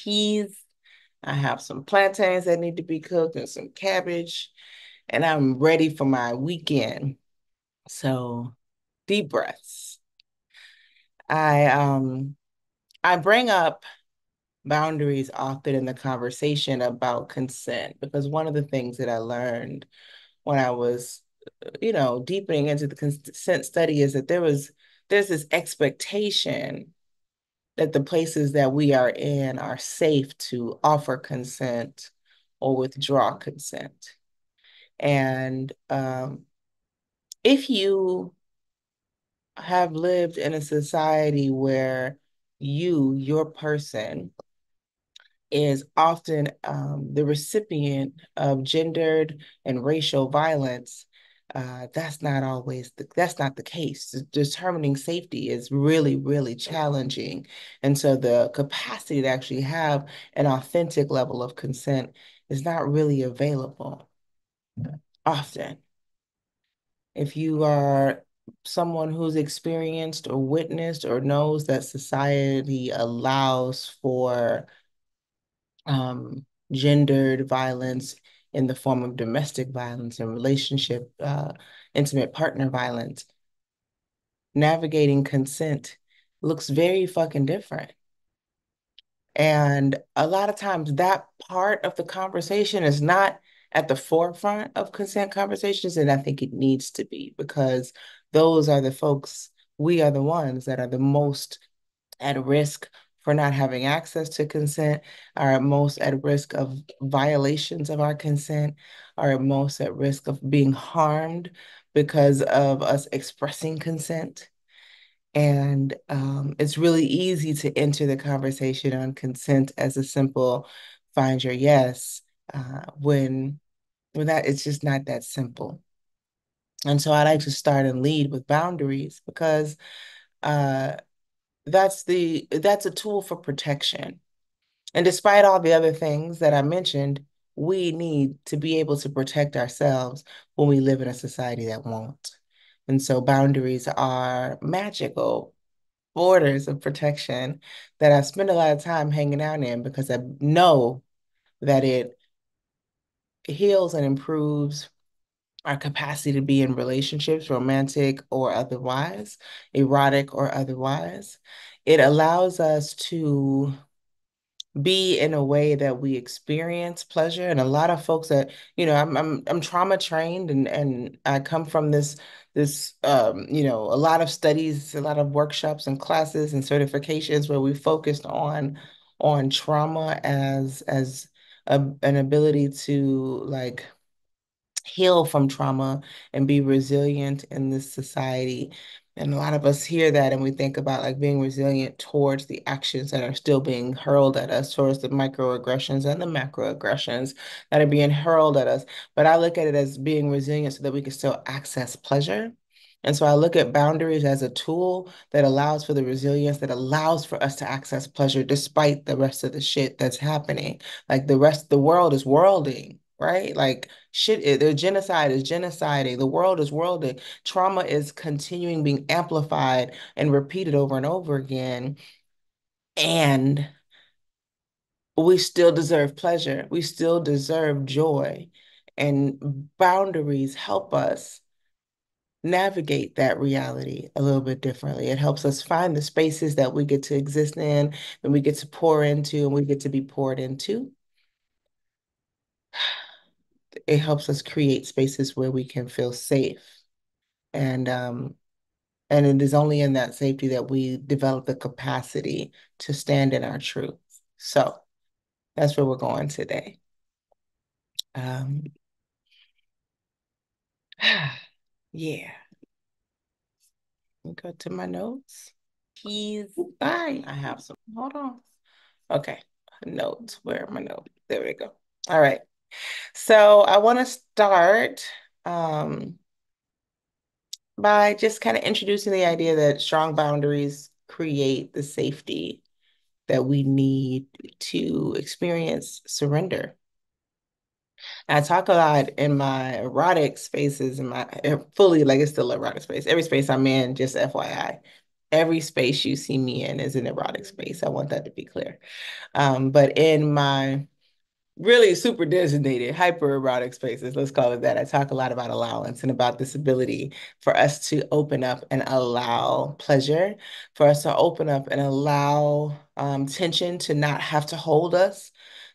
peas. I have some plantains that need to be cooked and some cabbage, and I'm ready for my weekend. So, deep breaths. I um I bring up boundaries often in the conversation about consent because one of the things that I learned when I was, deepening into the consent study is that there's this expectation that the places that we are in are safe to offer consent or withdraw consent. And if you have lived in a society where your person, is often the recipient of gendered and racial violence, that's not the case. Determining safety is really, really challenging. And so the capacity to actually have an authentic level of consent is not really available often. If you are someone who's experienced or witnessed or knows that society allows for gendered violence in the form of domestic violence and intimate partner violence, navigating consent looks very fucking different. And a lot of times that part of the conversation is not at the forefront of consent conversations, and I think it needs to be because those are the folks, we are the ones that are the most at risk for not having access to consent, are most at risk of violations of our consent, are most at risk of being harmed because of us expressing consent. And it's really easy to enter the conversation on consent as a simple find your yes, when that it's just not that simple. And so I like to start and lead with boundaries because uh, that's a tool for protection. And despite all the other things that I mentioned, we need to be able to protect ourselves when we live in a society that won't. And so boundaries are magical borders of protection that I spend a lot of time hanging out in because I know that it heals and improves our capacity to be in relationships, romantic or otherwise, erotic or otherwise. It allows us to be in a way that we experience pleasure. And a lot of folks that, I'm trauma trained and I come from a lot of studies, a lot of workshops and classes and certifications where we focused on trauma as an ability to like heal from trauma and be resilient in this society. And a lot of us hear that and we think about like being resilient towards the actions that are still being hurled at us, towards the microaggressions and the macroaggressions that are being hurled at us. But I look at it as being resilient so that we can still access pleasure. And so I look at boundaries as a tool that allows for the resilience, that allows for us to access pleasure despite the rest of the shit that's happening. Like the rest of the world is worlding, right? Like shit, the genocide is genociding. The world is worlding. Trauma is continuing being amplified and repeated over and over again. And we still deserve pleasure. We still deserve joy. And boundaries help us navigate that reality a little bit differently. It helps us find the spaces that we get to exist in and we get to pour into and we get to be poured into. It helps us create spaces where we can feel safe. And and it is only in that safety that we develop the capacity to stand in our truth. So that's where we're going today. Um, yeah, let me go to my notes. Keys. Bye. I have some. Hold on. Okay. Notes. Where are my notes? There we go. All right. So I want to start um, by just kind of introducing the idea that strong boundaries create the safety that we need to experience surrender. I talk a lot in my erotic spaces, in my fully like it's still erotic space. Every space I'm in, just FYI. Every space you see me in is an erotic space. I want that to be clear. But in my really super designated hypererotic spaces, let's call it that, I talk a lot about allowance and about this ability for us to open up and allow pleasure, for us to open up and allow tension to not have to hold us,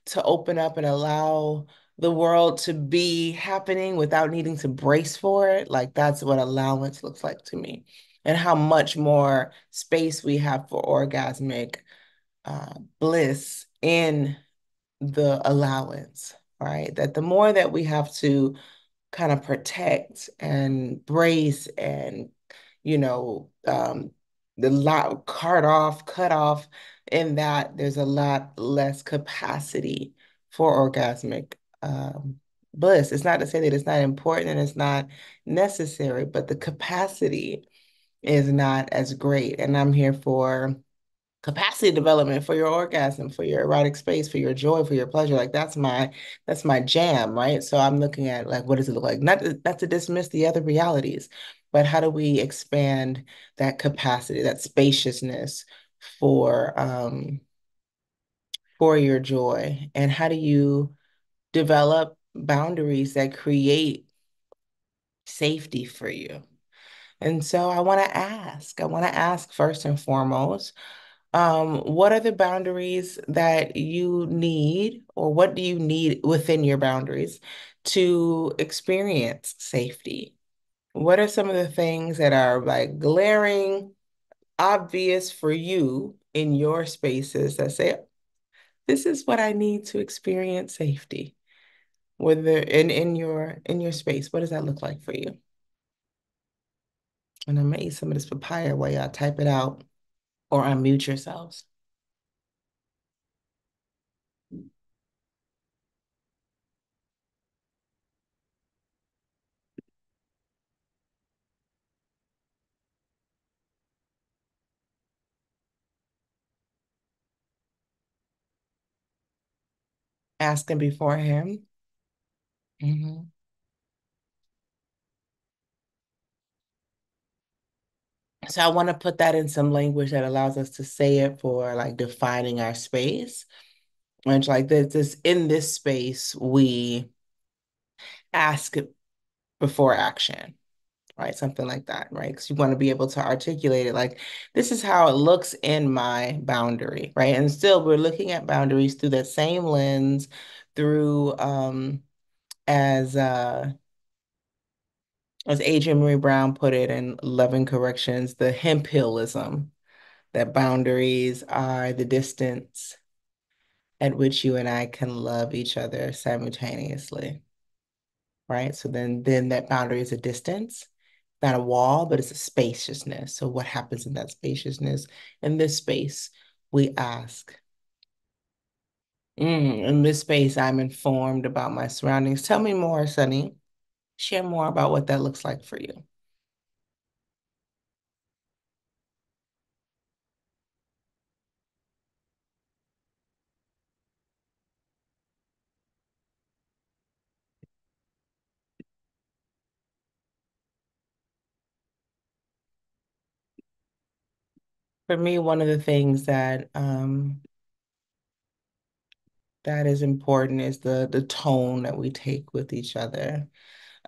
to open up and allow the world to be happening without needing to brace for it. Like that's what allowance looks like to me, and how much more space we have for orgasmic bliss in the allowance, right? That the more that we have to kind of protect and brace and, you know, the lot cut off, in that there's a lot less capacity for orgasmic bliss. It's not to say that it's not important and it's not necessary, but the capacity is not as great. And I'm here for capacity development, for your orgasm, for your erotic space, for your joy, for your pleasure. Like that's my jam, right? So I'm looking at like what does it look like? Not to dismiss the other realities, but how do we expand that capacity, that spaciousness for your joy? And how do you develop boundaries that create safety for you? And so I want to ask first and foremost, what are the boundaries that you need, or what do you need within your boundaries to experience safety? What are some of the things that are like glaring, obvious for you in your spaces that say, this is what I need to experience safety? Whether in your space, what does that look like for you? And I'm gonna eat some of this papaya while y'all type it out or unmute yourselves. Asking beforehand. Mhm. So I want to put that in some language that allows us to say it for like defining our space. And like this in this space, we ask before action, right? Something like that, right? Because you want to be able to articulate it like this is how it looks in my boundary, right? And still we're looking at boundaries through that same lens, through as uh as Adrienne Marie Brown put it in Loving Corrections, the hemp hillism, that boundaries are the distance at which you and I can love each other simultaneously, right? So then that boundary is a distance, not a wall, but it's a spaciousness. So what happens in that spaciousness? In this space, we ask, in this space, I'm informed about my surroundings. Tell me more, Sunny. Share more about what that looks like for you. For me, one of the things that is important is the tone that we take with each other.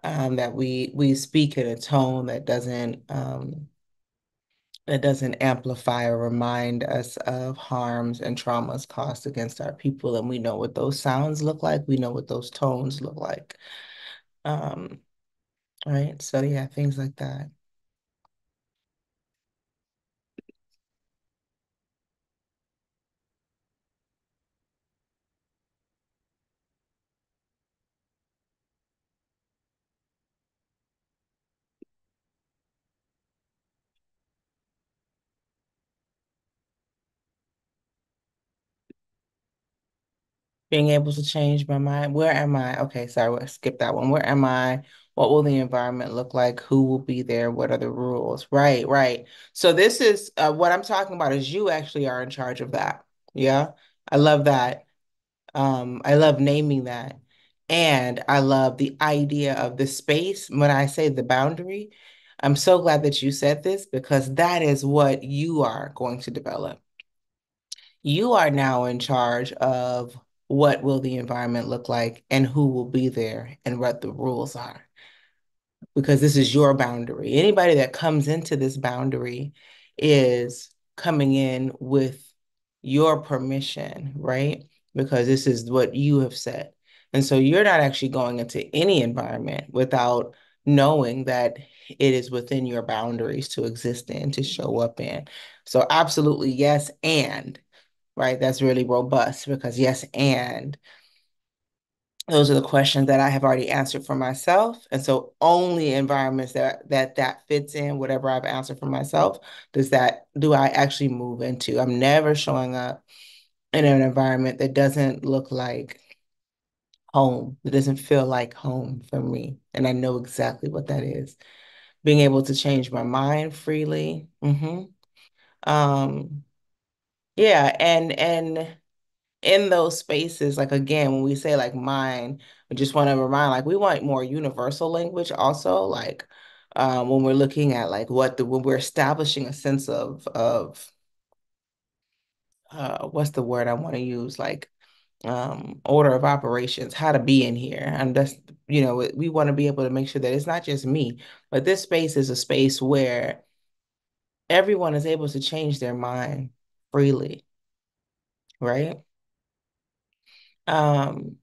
That we speak in a tone that doesn't amplify or remind us of harms and traumas caused against our people. And we know what those sounds look like. We know what those tones look like. Um, right. So yeah, things like that. Being able to change my mind. Where am I? Okay, sorry, we'll skip that one. Where am I? What will the environment look like? Who will be there? What are the rules? Right, right. So this is what I'm talking about is you actually are in charge of that. Yeah. I love that. I love naming that. And I love the idea of the space. When I say the boundary, I'm so glad that you said this because that is what you are going to develop. You are now in charge of what will the environment look like and who will be there and what the rules are because this is your boundary. Anybody that comes into this boundary is coming in with your permission, right? Because this is what you have said. And so you're not actually going into any environment without knowing that it is within your boundaries to exist in, to show up in. So absolutely yes, and right, that's really robust because yes, and those are the questions that I have already answered for myself. And so only environments that fits in whatever I've answered for myself, do I actually move into. I'm never showing up in an environment that doesn't look like home, that doesn't feel like home for me. And I know exactly what that is. Being able to change my mind freely. Um, yeah, and in those spaces, like again, when we say like mind, I just want to remind like we want more universal language also, like when we're looking at like when we're establishing a sense of what's the word I want to use, like order of operations, how to be in here. And that's, we want to be able to make sure that it's not just me, but this space is a space where everyone is able to change their mind freely, right? Um,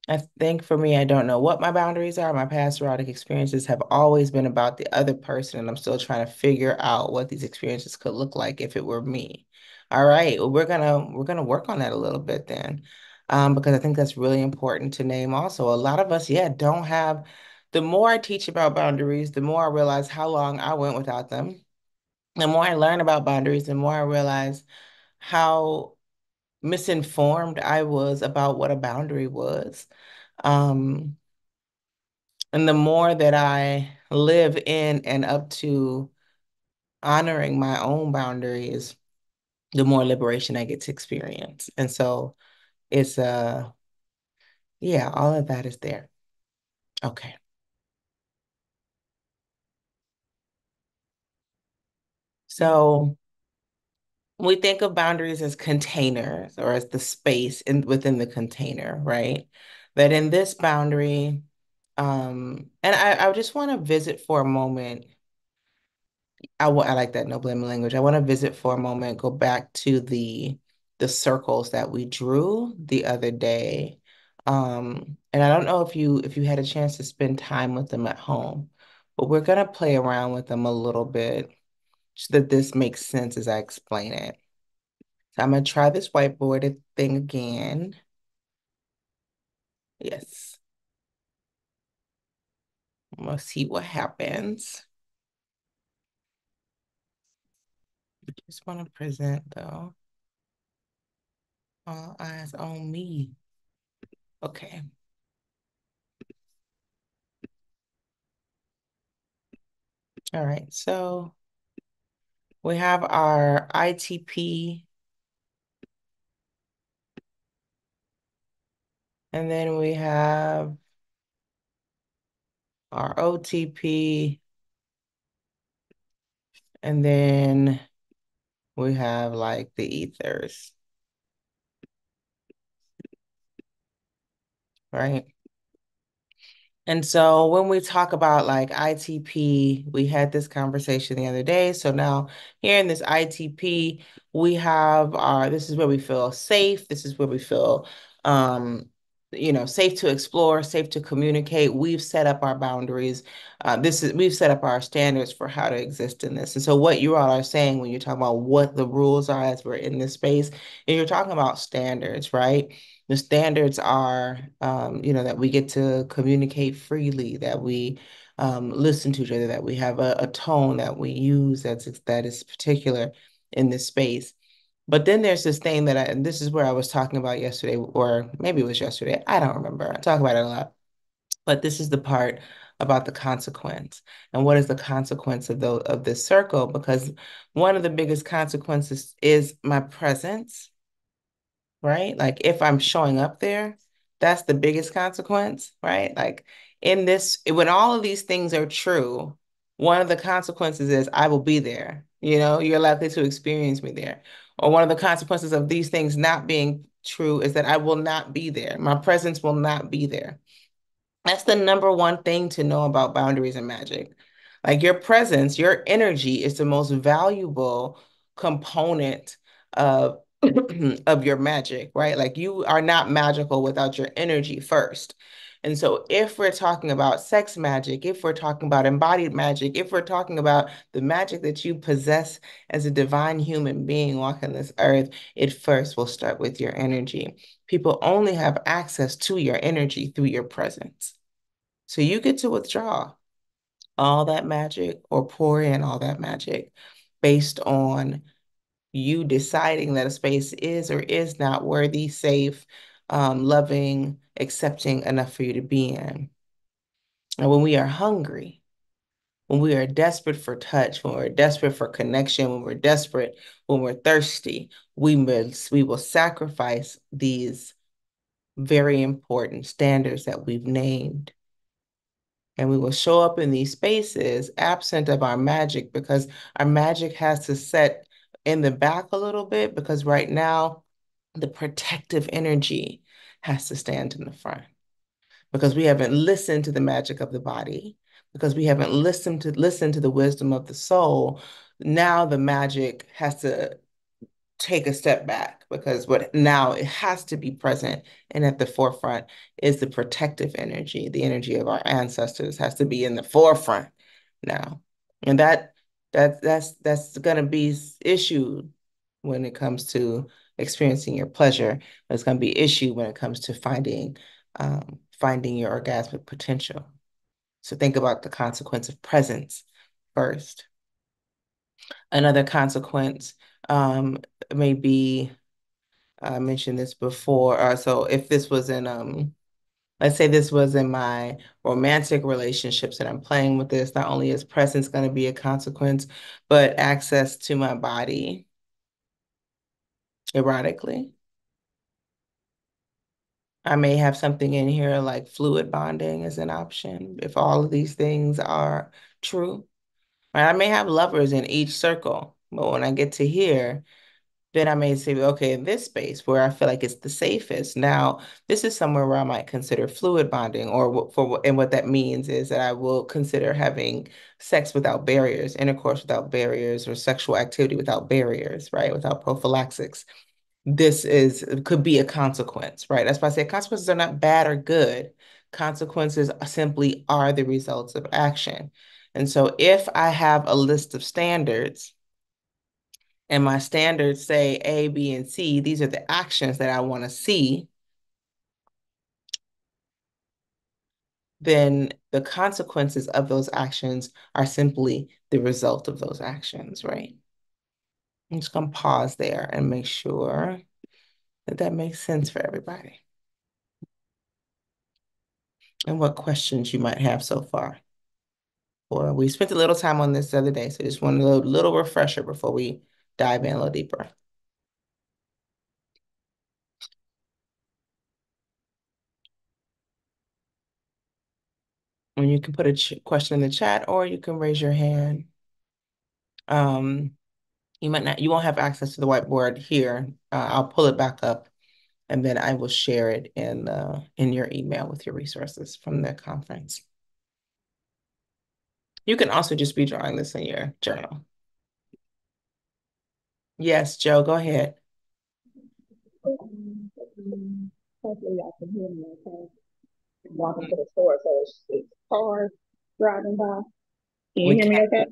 I think for me, I don't know what my boundaries are. My past erotic experiences have always been about the other person, and I'm still trying to figure out what these experiences could look like if it were me. All right, well, we're gonna work on that a little bit then, because I think that's really important to name. Also, a lot of us, yeah, don't have. The more I teach about boundaries, the more I realize how long I went without them. The more I learn about boundaries, the more I realize how misinformed I was about what a boundary was. Um, and the more that I live in and up to honoring my own boundaries, the more liberation I get to experience. And so it's yeah, all of that is there. Okay. So we think of boundaries as containers or as the space within the container, right? That in this boundary, and I just want to visit for a moment. I like that no blaming language. I want to visit for a moment, go back to the circles that we drew the other day. And I don't know if you had a chance to spend time with them at home, but we're gonna play around with them a little bit so that this makes sense as I explain it. So I'm gonna try this whiteboard thing again. Yes. Let's see what happens. Just want to present though. All eyes on me. Okay. All right. So we have our ITP, and then we have our OTP, and then we have like the ethers, right? And so when we talk about like ITP, we had this conversation the other day. So now here in this ITP, we have this is where we feel safe. This is where we feel, safe to explore, safe to communicate. We've set up our boundaries. We've set up our standards for how to exist in this. And so what you all are saying when you're talking about what the rules are as we're in this space, and you're talking about standards, right? The standards are, that we get to communicate freely, that we listen to each other, that we have a tone that we use that is particular in this space. But then there's this thing and this is where I was talking about yesterday, or maybe it was yesterday. I don't remember. I talk about it a lot. But this is the part about the consequence. And what is the consequence of this circle? Because one of the biggest consequences is my presence, right? Like if I'm showing up there, that's the biggest consequence, right? Like in this, when all of these things are true, one of the consequences is I will be there. You know, you're likely to experience me there. Or one of the consequences of these things not being true is that I will not be there. My presence will not be there. That's the number one thing to know about boundaries and magic. Like your presence, your energy is the most valuable component of of your magic, right? Like you are not magical without your energy first. And so if we're talking about sex magic, if we're talking about embodied magic, if we're talking about the magic that you possess as a divine human being walking this earth, it first will start with your energy. People only have access to your energy through your presence. So you get to withdraw all that magic or pour in all that magic based on you deciding that a space is or is not worthy, safe, loving, accepting enough for you to be in. And when we are hungry, when we are desperate for touch, when we're desperate for connection, when we're desperate, when we're thirsty, we will sacrifice these very important standards that we've named. And we will show up in these spaces absent of our magic because our magic has to set in the back a little bit because right now the protective energy has to stand in the front because we haven't listened to the magic of the body, because we haven't listened to the wisdom of the soul. Now the magic has to take a step back because what now it has to be present and at the forefront is the protective energy. The energy of our ancestors has to be in the forefront now. And that's gonna be issue when it comes to experiencing your pleasure. It's gonna be issue when it comes to finding your orgasmic potential. So think about the consequence of presence first. Another consequence um, may be, I mentioned this before. So if this was in, let's say this was in my romantic relationships and I'm playing with this, not only is presence going to be a consequence, but access to my body erotically. I may have something in here like fluid bonding as an option if all of these things are true. Right? I may have lovers in each circle, but when I get to here, then I may say, okay, in this space where I feel like it's the safest. Now, this is somewhere where I might consider fluid bonding, and what that means is that I will consider having sex without barriers, intercourse without barriers, or sexual activity without barriers, right? Without prophylaxis. Could be a consequence, right? That's why I say consequences are not bad or good. Consequences simply are the results of action. And so if I have a list of standards, and my standards say A, B, and C, these are the actions that I want to see, then the consequences of those actions are simply the result of those actions, right? I'm just going to pause there and make sure that that makes sense for everybody and what questions you might have so far. Or we spent a little time on this the other day, so just want a little refresher before we dive in a little deeper. And you can put a question in the chat or you can raise your hand. You won't have access to the whiteboard here. I'll pull it back up and then I will share it in your email with your resources from the conference. You can also just be drawing this in your journal. Yes, Joe, go ahead. Hopefully y'all can hear me okay. I'm walking to the store, so it's cars driving by. Can you We hear me can okay?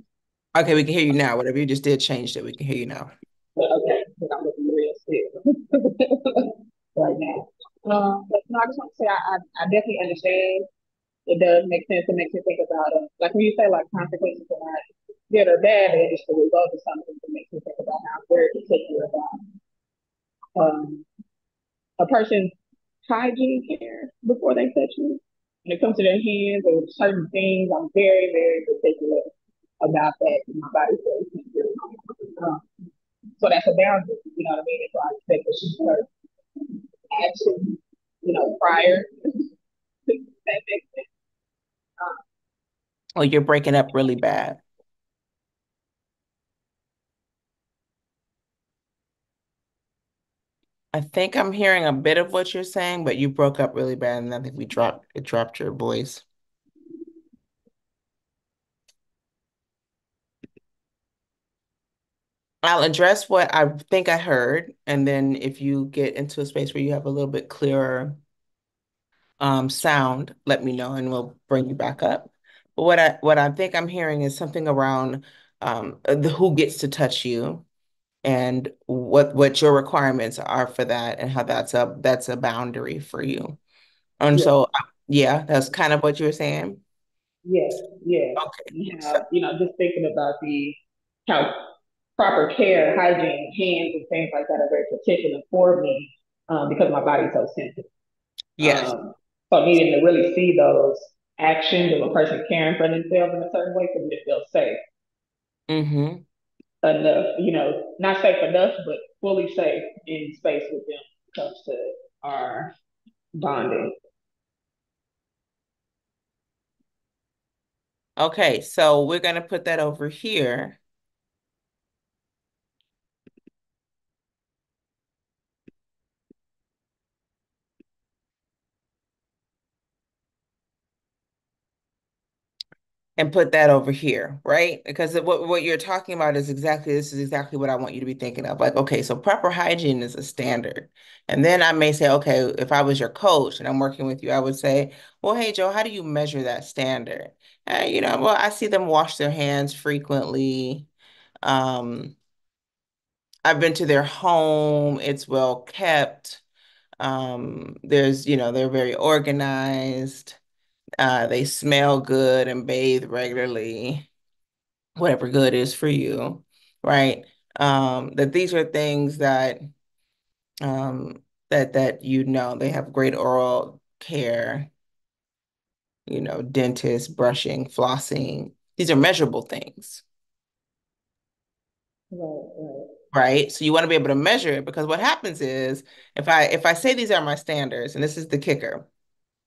Okay, we can hear you now. Whatever you just did changed it. We can hear you now. Okay, because I'm looking real still right now. But no, I just want to say I definitely understand. It does make sense. It makes me think about like when you say like consequences are not good or bad, but it's the result of something that makes me think about how I'm very particular about um, a person's hygiene care before they touch me. When it comes to their hands or certain things, I'm very, very particular about that in my body space. Um, so that's a boundary, you know what I mean? So I expect that she starts action, prior to that next step. or you're breaking up really bad. I think I'm hearing a bit of what you're saying, but you broke up really bad, and I think we dropped your voice. I'll address what I think I heard, and then if you get into a space where you have a little bit clearer sound, let me know and we'll bring you back up. But what I think I'm hearing is something around the who gets to touch you and what your requirements are for that and how that's a boundary for you. And Yeah, so yeah, that's kind of what you were saying. yeah, yeah. Okay. You So have, just thinking about the how proper care, hygiene, hands, and things like that are very particular for me because my body's so sensitive. yes. Um, so needing to really see those actions of a person caring for themselves in a certain way for me to feel safe Mm-hmm. enough, not safe enough, but fully safe in space with them when it comes to our bonding. Okay, so we're gonna put that over here. And put that over here, right? Because what you're talking about is exactly this is exactly what I want you to be thinking of. Like, okay, so proper hygiene is a standard. And then I may say, okay, if I was your coach and I'm working with you, I would say, well, hey, Joe, how do you measure that standard? Well, I see them wash their hands frequently. Um, I've been to their home, it's well kept. They're very organized. They smell good and bathe regularly, whatever good is for you, right? That these are things that they have great oral care, dentist, brushing, flossing. These are measurable things, Right, right. right? So you want to be able to measure it because what happens is if I say these are my standards, and this is the kicker,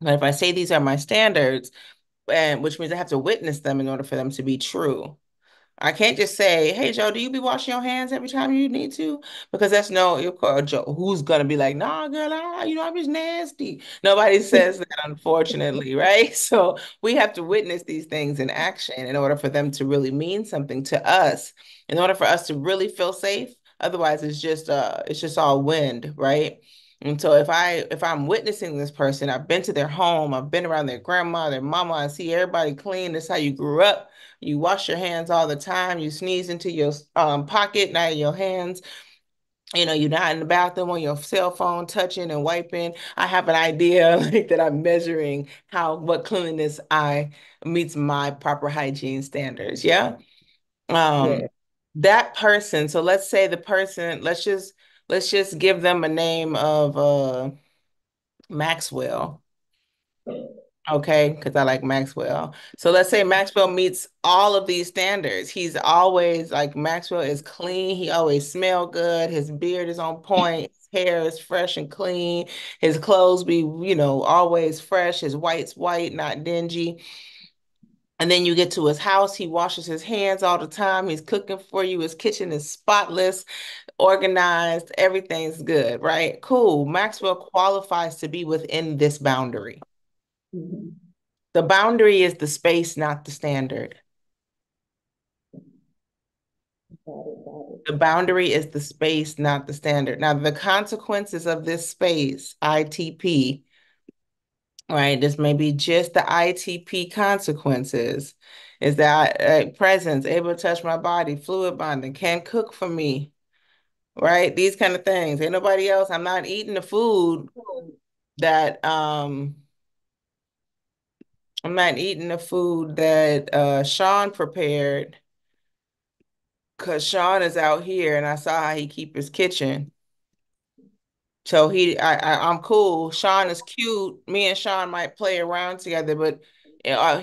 but if I say these are my standards, and which means I have to witness them in order for them to be true. I can't just say, "Hey Joe, do you be washing your hands every time you need to?" Because that's no, you'll call Joe. Who's gonna be like, "Nah, girl, I'm just nasty." Nobody says that, unfortunately, right? So we have to witness these things in action in order for them to really mean something to us, in order for us to really feel safe. Otherwise, it's just all wind, right? And so if I'm witnessing this person, I've been to their home, I've been around their grandma, their mama, I see everybody clean. This is how you grew up. You wash your hands all the time. You sneeze into your pocket, not in your hands. You're not in the bathroom on your cell phone, touching and wiping. I have an idea like that I'm measuring what cleanliness I meets my proper hygiene standards. Yeah. Yeah. Um, that person. So let's say the person. Let's just give them a name of Maxwell. Okay, because I like Maxwell. So let's say Maxwell meets all of these standards. He's always like Maxwell is clean. He always smell good. His beard is on point. His hair is fresh and clean. His clothes be, always fresh. His white's white, not dingy. And then you get to his house. He washes his hands all the time. He's cooking for you. His kitchen is spotless, organized. Everything's good, right? Cool. Maxwell qualifies to be within this boundary. Mm-hmm. The boundary is the space, not the standard. Got it, got it. The boundary is the space, not the standard. Now, the consequences of this space, ITP, right? This may be just the ITP consequences, is that presence, able to touch my body, fluid bonding, can cook for me, right? These kind of things. Ain't nobody else. I'm not eating the food that I'm not eating the food that Sean prepared because Sean is out here and I saw how he keep his kitchen. So I'm cool. Sean is cute. Me and Sean might play around together, but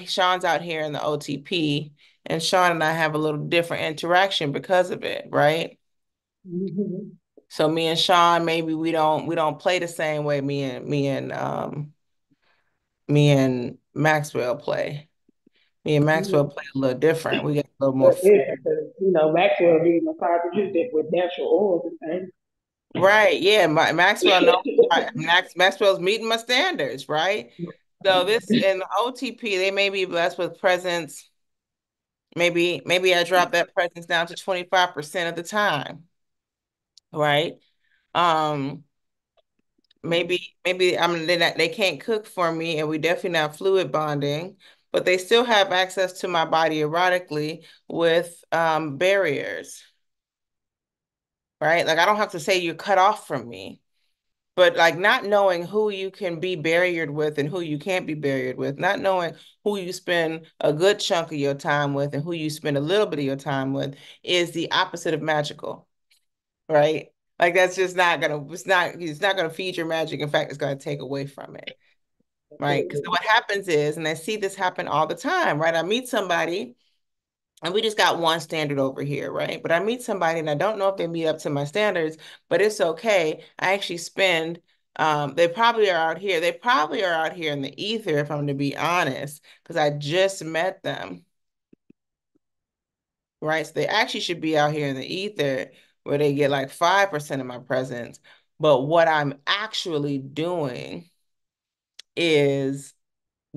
Sean's out here in the OTP, and Sean and I have a little different interaction because of it, right? Mm-hmm. So me and Sean, maybe we don't play the same way me and Maxwell play. Me and Maxwell Mhm. play a little different. We got a little more That's it, because Maxwell being a fire producer with natural oils and things. right. Yeah, Maxwell knows Maxwell's meeting my standards, right? So this in the OTP, they may be blessed with presence. Maybe I drop that presence down to 25% of the time, right? Um, maybe I mean they can't cook for me, and we definitely not fluid bonding, but they still have access to my body erotically with barriers, right? Like I don't have to say you're cut off from me. But like not knowing who you can be barriered with and who you can't be barriered with, not knowing who you spend a good chunk of your time with and who you spend a little bit of your time with is the opposite of magical, right? Like that's just not gonna, it's not gonna feed your magic. In fact, it's gonna take away from it, right? Because Absolutely. what happens is, and I see this happen all the time, right? I meet somebody and we just got one standard over here, right? But I meet somebody and I don't know if they meet up to my standards, but it's okay. I actually spend, they probably are out here. They probably are out here in the ether, if I'm to be honest, because I just met them, right? So they actually should be out here in the ether where they get like 5% of my presence. But what I'm actually doing is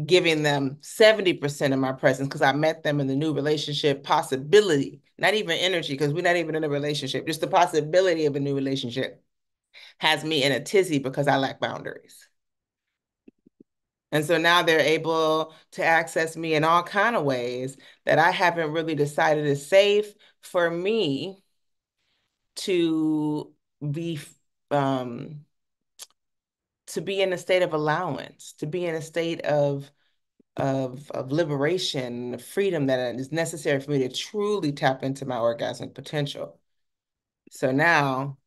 giving them 70% of my presence because I met them in the new relationship possibility, not even energy, because we're not even in a relationship. Just the possibility of a new relationship has me in a tizzy because I lack boundaries. And so now they're able to access me in all kind of ways that I haven't really decided is safe for me to be um to be in a state of allowance, to be in a state of liberation, of freedom that is necessary for me to truly tap into my orgasmic potential. So now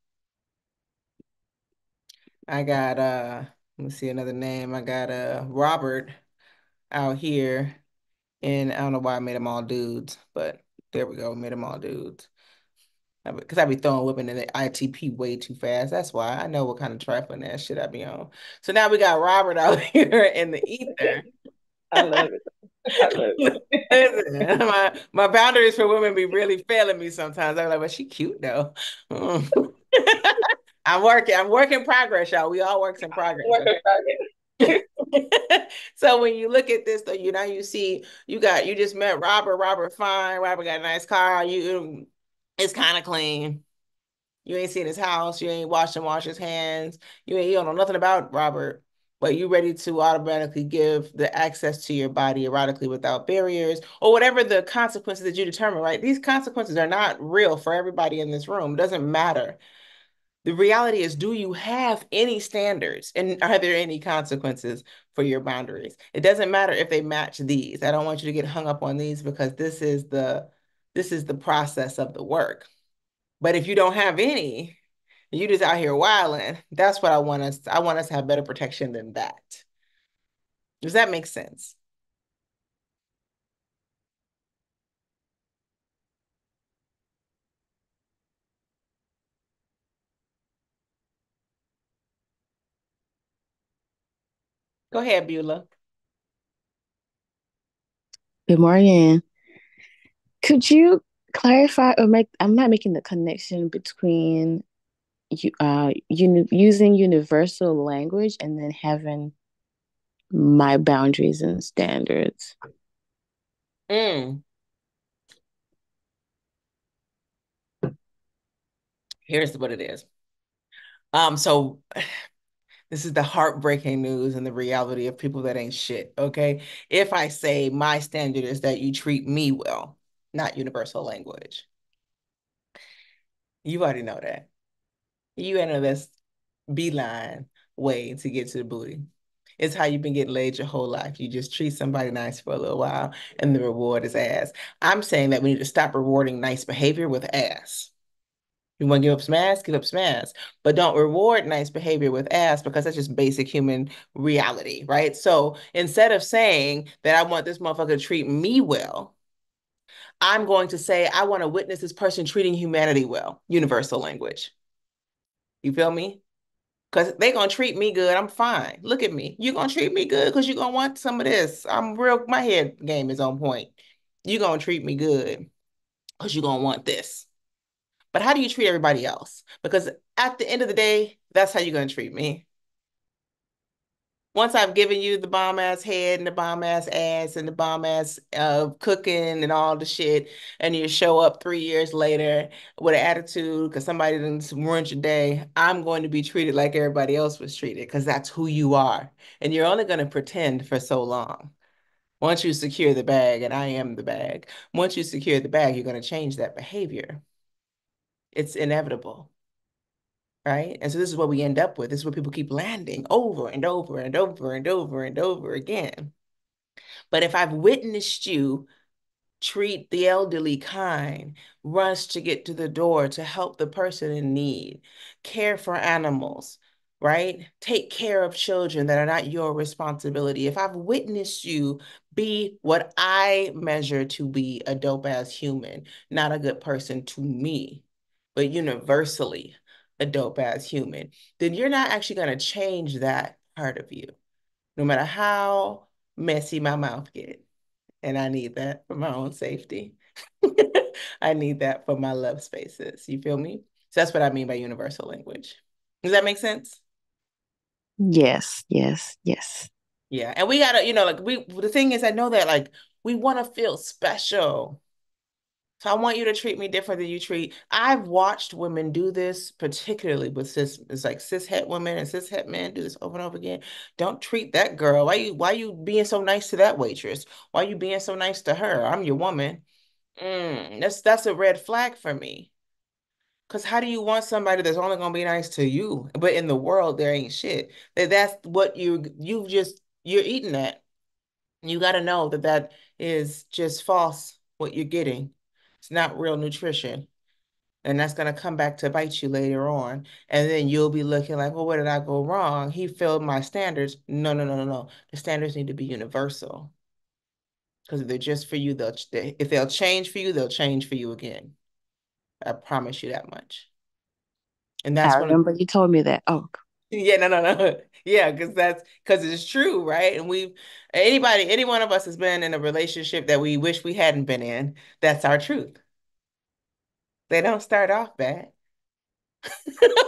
I got let me see another name. I got Robert out here, and I don't know why I made them all dudes, but there we go, made them all dudes. Because I be throwing women in the ITP way too fast. That's why I know what kind of trifling ass shit I be on. So now we got Robert out here in the ether. I love it. I love it. Listen, my boundaries for women be really failing me sometimes. I'm like, but she cute though. Mm. I'm work in progress, y'all. We all works in progress, Work in okay? progress. So when you look at this though, you see you just met Robert. Robert fine. Robert got a nice car. It's kind of clean. You ain't seen his house. You ain't watched him wash his hands. You don't know nothing about Robert, but you ready to automatically give the access to your body erotically without barriers or whatever the consequences that you determine, right? These consequences are not real for everybody in this room. It doesn't matter. The reality is, do you have any standards and are there any consequences for your boundaries? It doesn't matter if they match these. I don't want you to get hung up on these because this is the process of the work. But if you don't have any, you just out here wilding. That's what I want us to have better protection than that. Does that make sense? Go ahead, Beulah. Good morning. Could you clarify or make, I'm not making the connection between using universal language and then having my boundaries and standards. Mm, here's what it is. So this is the heartbreaking news and the reality of people that ain't shit, okay? If I say my standard is that you treat me well, not universal language, you already know that. You enter this beeline way to get to the booty. It's how you've been getting laid your whole life. You just treat somebody nice for a little while and the reward is ass. I'm saying that we need to stop rewarding nice behavior with ass. You want to give up some ass, give up some ass. But don't reward nice behavior with ass because that's just basic human reality, right? So instead of saying that I want this motherfucker to treat me well, I'm going to say I want to witness this person treating humanity well. Universal language. You feel me? Because they gonna treat me good. I'm fine. Look at me. You gonna treat me good because you gonna want some of this. I'm real, my head game is on point. You gonna treat me good because you gonna want this. But how do you treat everybody else? Because at the end of the day, that's how you're gonna treat me. Once I've given you the bomb ass head and the bomb ass ass and the bomb ass cooking and all the shit, and you show up 3 years later with an attitude because somebody didn't ruin your day, I'm going to be treated like everybody else was treated because that's who you are. And you're only going to pretend for so long. Once you secure the bag, and I am the bag, once you secure the bag, you're going to change that behavior. It's inevitable. Right. And so this is what we end up with. This is what people keep landing over and over and over and over and over again. But if I've witnessed you treat the elderly kind, rush to get to the door to help the person in need, care for animals, right? Take care of children that are not your responsibility. If I've witnessed you be what I measure to be a dope ass human, not a good person to me, but universally a dope ass human, then you're not actually going to change that part of you, no matter how messy my mouth gets. And I need that for my own safety. I need that for my love spaces. You feel me? So that's what I mean by universal language. Does that make sense? Yes, yes, yes. Yeah. And we gotta, like the thing is, I know that like we want to feel special. So I want you to treat me different than you treat. I've watched women do this, particularly with it's like cis het women and cis het men do this over and over again. Don't treat that girl. Why you being so nice to that waitress? Why you being so nice to her? I'm your woman. That's a red flag for me. Because how do you want somebody that's only gonna be nice to you, but in the world there ain't shit? That's what you're eating at. You got to know that that is just false. What you're getting, it's not real nutrition, and that's gonna come back to bite you later on. And then you'll be looking like, well, where did I go wrong? He failed my standards. No, no, no, no, no. The standards need to be universal. Because if they're just for you, if they'll change for you, they'll change for you again. I promise you that much. And I that's one of remember you told me that. Oh, yeah, no, no, no. Yeah, because it's true, right? And any one of us has been in a relationship that we wish we hadn't been in. That's our truth. They don't start off bad,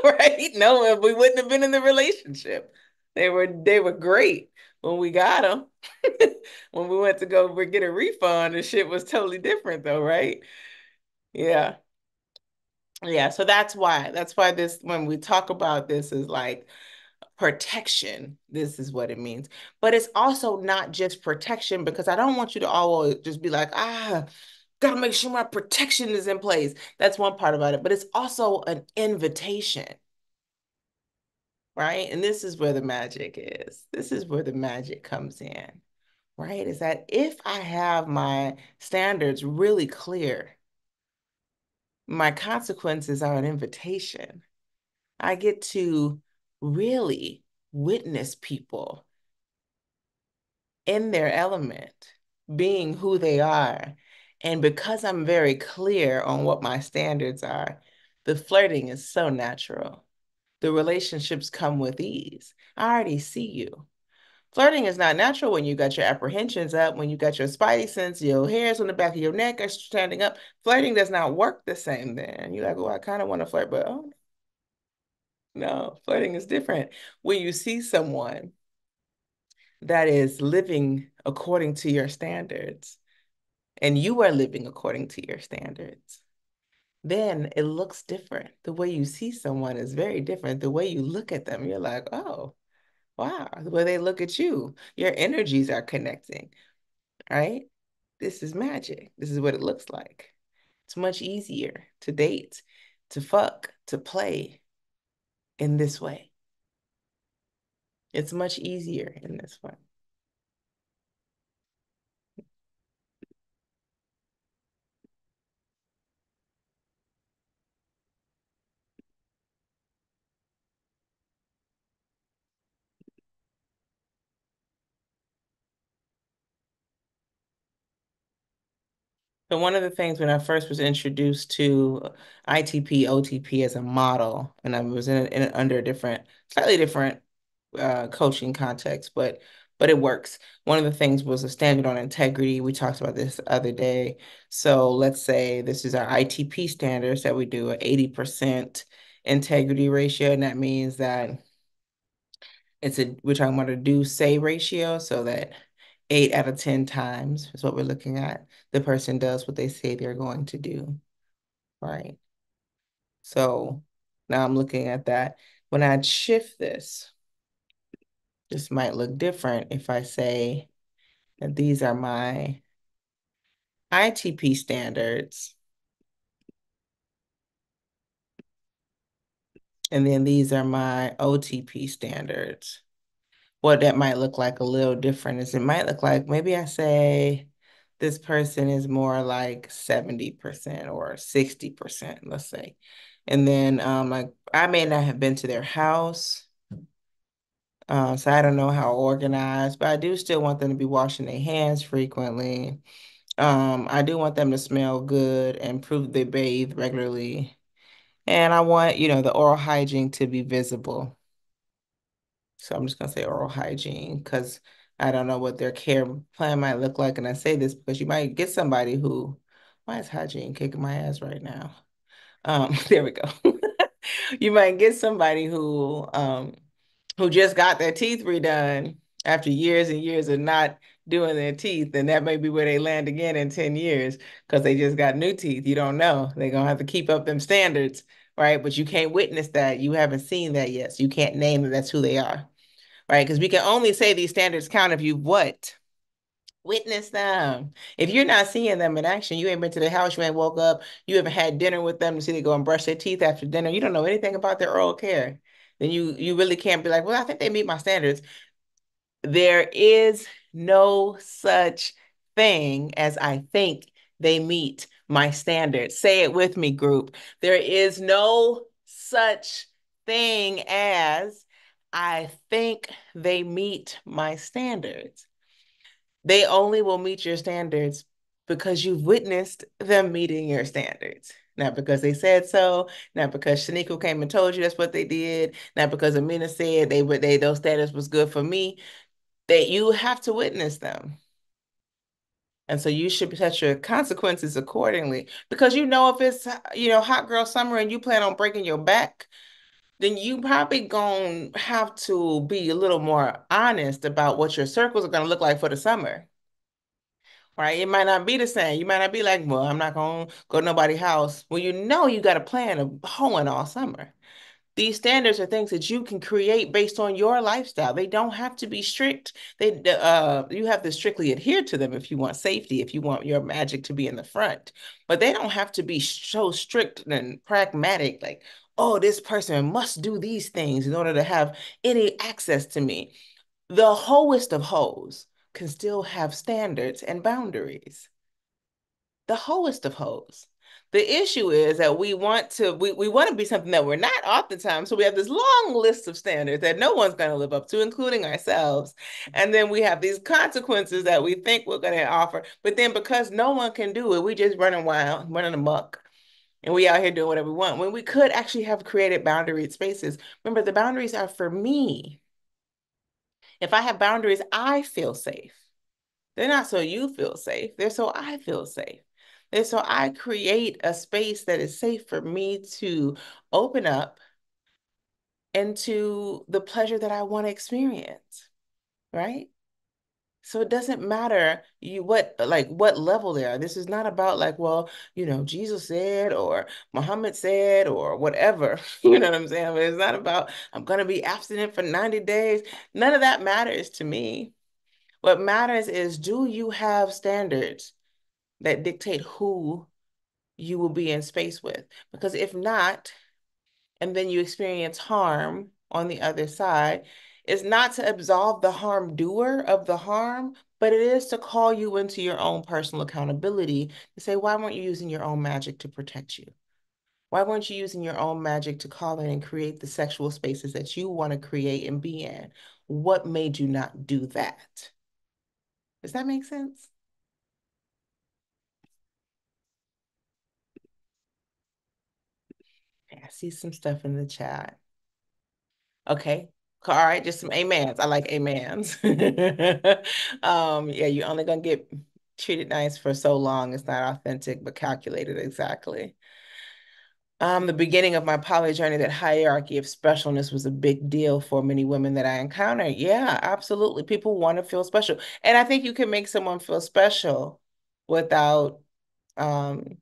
right? No, we wouldn't have been in the relationship. They were great when we got them. When we went to go get a refund, the shit was totally different though, right? Yeah. Yeah, so that's why this when we talk about this is like protection. This is what it means. But it's also not just protection because I don't want you to always just be like, gotta make sure my protection is in place. That's one part about it, but it's also an invitation, right? And this is where the magic is. This is where the magic comes in, right? Is that if I have my standards really clear, my consequences are an invitation. I get to really witness people in their element, being who they are. And because I'm very clear on what my standards are, the flirting is so natural. The relationships come with ease. I already see you. Flirting is not natural when you got your apprehensions up, when you got your spidey sense, your hairs on the back of your neck are standing up. Flirting does not work the same then. You're like, oh, I kind of want to flirt, but oh no, flirting is different. When you see someone that is living according to your standards and you are living according to your standards, then it looks different. The way you see someone is very different. The way you look at them, you're like, oh, wow. The way they look at you, your energies are connecting, right? This is magic. This is what it looks like. It's much easier to date, to fuck, to play in this way. It's much easier in this way. So one of the things when I first was introduced to ITP, OTP as a model, and I was under a different, slightly different coaching context, but it works. One of the things was a standard on integrity. We talked about this the other day. So let's say this is our ITP standards that we do an 80% integrity ratio, and that means that we're talking about a do say ratio, so that 8 out of 10 times is what we're looking at. The person does what they say they're going to do, right? So now I'm looking at that. When I shift this might look different if I say that these are my ITP standards, and then these are my OTP standards. What that might look like a little different is it might look like maybe I say this person is more like 70% or 60%, let's say. And then like I may not have been to their house. So I don't know how organized, but I do still want them to be washing their hands frequently. I do want them to smell good and prove they bathe regularly. And I want, the oral hygiene to be visible. So I'm just gonna say oral hygiene because I don't know what their care plan might look like. And I say this because you might get somebody why is hygiene kicking my ass right now? There we go. You might get somebody who just got their teeth redone after years and years of not doing their teeth, and that may be where they land again in 10 years because they just got new teeth. You don't know. They're gonna have to keep up them standards, right? But you can't witness that. You haven't seen that yet. So you can't name that that's who they are, right? Because we can only say these standards count if you what? Witness them. If you're not seeing them in action, you ain't been to the house, you ain't woke up, you haven't had dinner with them to see they go and brush their teeth after dinner, you don't know anything about their oral care, then you really can't be like, well, I think they meet my standards. There is no such thing as I think they meet my standards. Say it with me, group. There is no such thing as I think they meet my standards. They only will meet your standards because you've witnessed them meeting your standards. Not because they said so, not because Shaniqua came and told you that's what they did, not because Amina said those standards was good for me. That you have to witness them. And so you should set your consequences accordingly. Because if it's hot girl summer and you plan on breaking your back, then you probably gonna have to be a little more honest about what your circles are gonna look like for the summer. Right? It might not be the same. You might not be like, well, I'm not gonna go to nobody's house. Well, you got a plan of hoeing all summer. These standards are things that you can create based on your lifestyle. They don't have to be strict. You have to strictly adhere to them if you want safety, if you want your magic to be in the front. But they don't have to be so strict and pragmatic, like, oh, this person must do these things in order to have any access to me. The hoest of hoes can still have standards and boundaries. The hoest of hoes. The issue is that we want to be something that we're not oftentimes. So we have this long list of standards that no one's going to live up to, including ourselves. And then we have these consequences that we think we're going to offer. But then because no one can do it, we just running wild, running amok. And we out here doing whatever we want when we could actually have created boundary spaces. Remember, the boundaries are for me. If I have boundaries, I feel safe. They're not so you feel safe. They're so I feel safe. They're so I create a space that is safe for me to open up into the pleasure that I want to experience, right? So it doesn't matter what level they are. This is not about like, well, Jesus said or Muhammad said or whatever. You know what I'm saying? But it's not about I'm gonna be abstinent for 90 days. None of that matters to me. What matters is do you have standards that dictate who you will be in space with? Because if not, and then you experience harm on the other side, it's not to absolve the harm doer of the harm, but it is to call you into your own personal accountability to say, why weren't you using your own magic to protect you? Why weren't you using your own magic to call in and create the sexual spaces that you want to create and be in? What made you not do that? Does that make sense? Okay, I see some stuff in the chat. Okay. All right, just some amens. I like amens. Yeah, you're only gonna get treated nice for so long. It's not authentic, but calculated exactly. The beginning of my poly journey, that hierarchy of specialness was a big deal for many women that I encountered. Yeah, absolutely. People want to feel special. And I think you can make someone feel special without um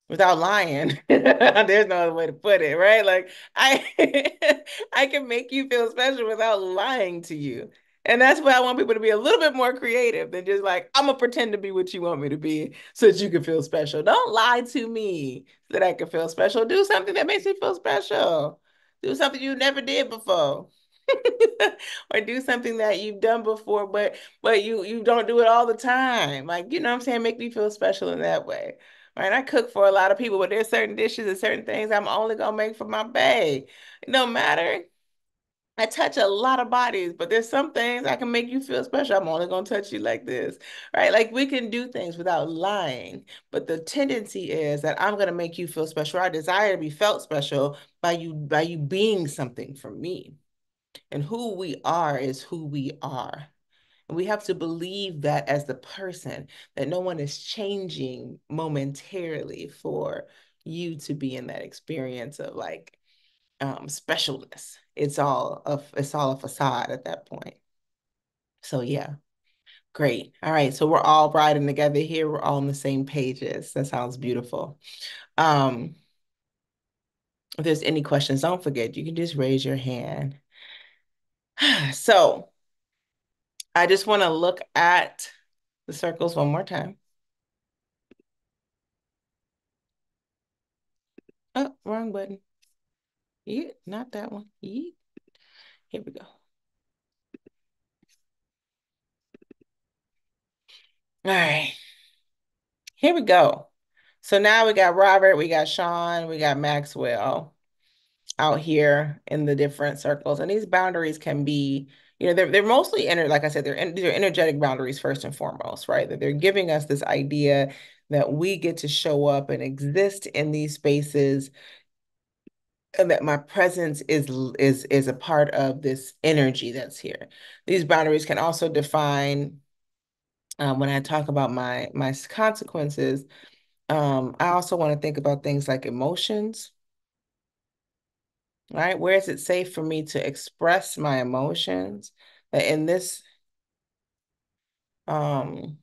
without lying. There's no other way to put it, right? Like I I can make you feel special without lying to you. And that's why I want people to be a little bit more creative than just like, I'm gonna pretend to be what you want me to be so that you can feel special. Don't lie to me so that I can feel special. Do something that makes me feel special. Do something you never did before. Or do something that you've done before, but you don't do it all the time. Like, you know what I'm saying? Make me feel special in that way. Right? I cook for a lot of people, but there's certain dishes and certain things I'm only gonna make for my bae. It don't matter. I touch a lot of bodies, but there's some things I can make you feel special. I'm only gonna touch you like this, right? Like we can do things without lying, but the tendency is that I'm gonna make you feel special. I desire to be felt special by you being something for me. And who we are is who we are. And we have to believe that as the person, that no one is changing momentarily for you to be in that experience of like specialness. It's all a facade at that point. So yeah, great. All right. So we're all riding together here. We're all on the same pages. That sounds beautiful. Um, if there's any questions, don't forget, you can just raise your hand. So I just want to look at the circles one more time. Oh, wrong button. Yeah, not that one. Yeah. Here we go. All right. Here we go. So now we got Robert, we got Sean, we got Maxwell out here in the different circles. And these boundaries can be, they're mostly like I said, they're energetic boundaries first and foremost, right? That they're giving us this idea that we get to show up and exist in these spaces and that my presence is a part of this energy that's here. These boundaries can also define when I talk about my consequences. I also want to think about things like emotions, right? Where is it safe for me to express my emotions? In this um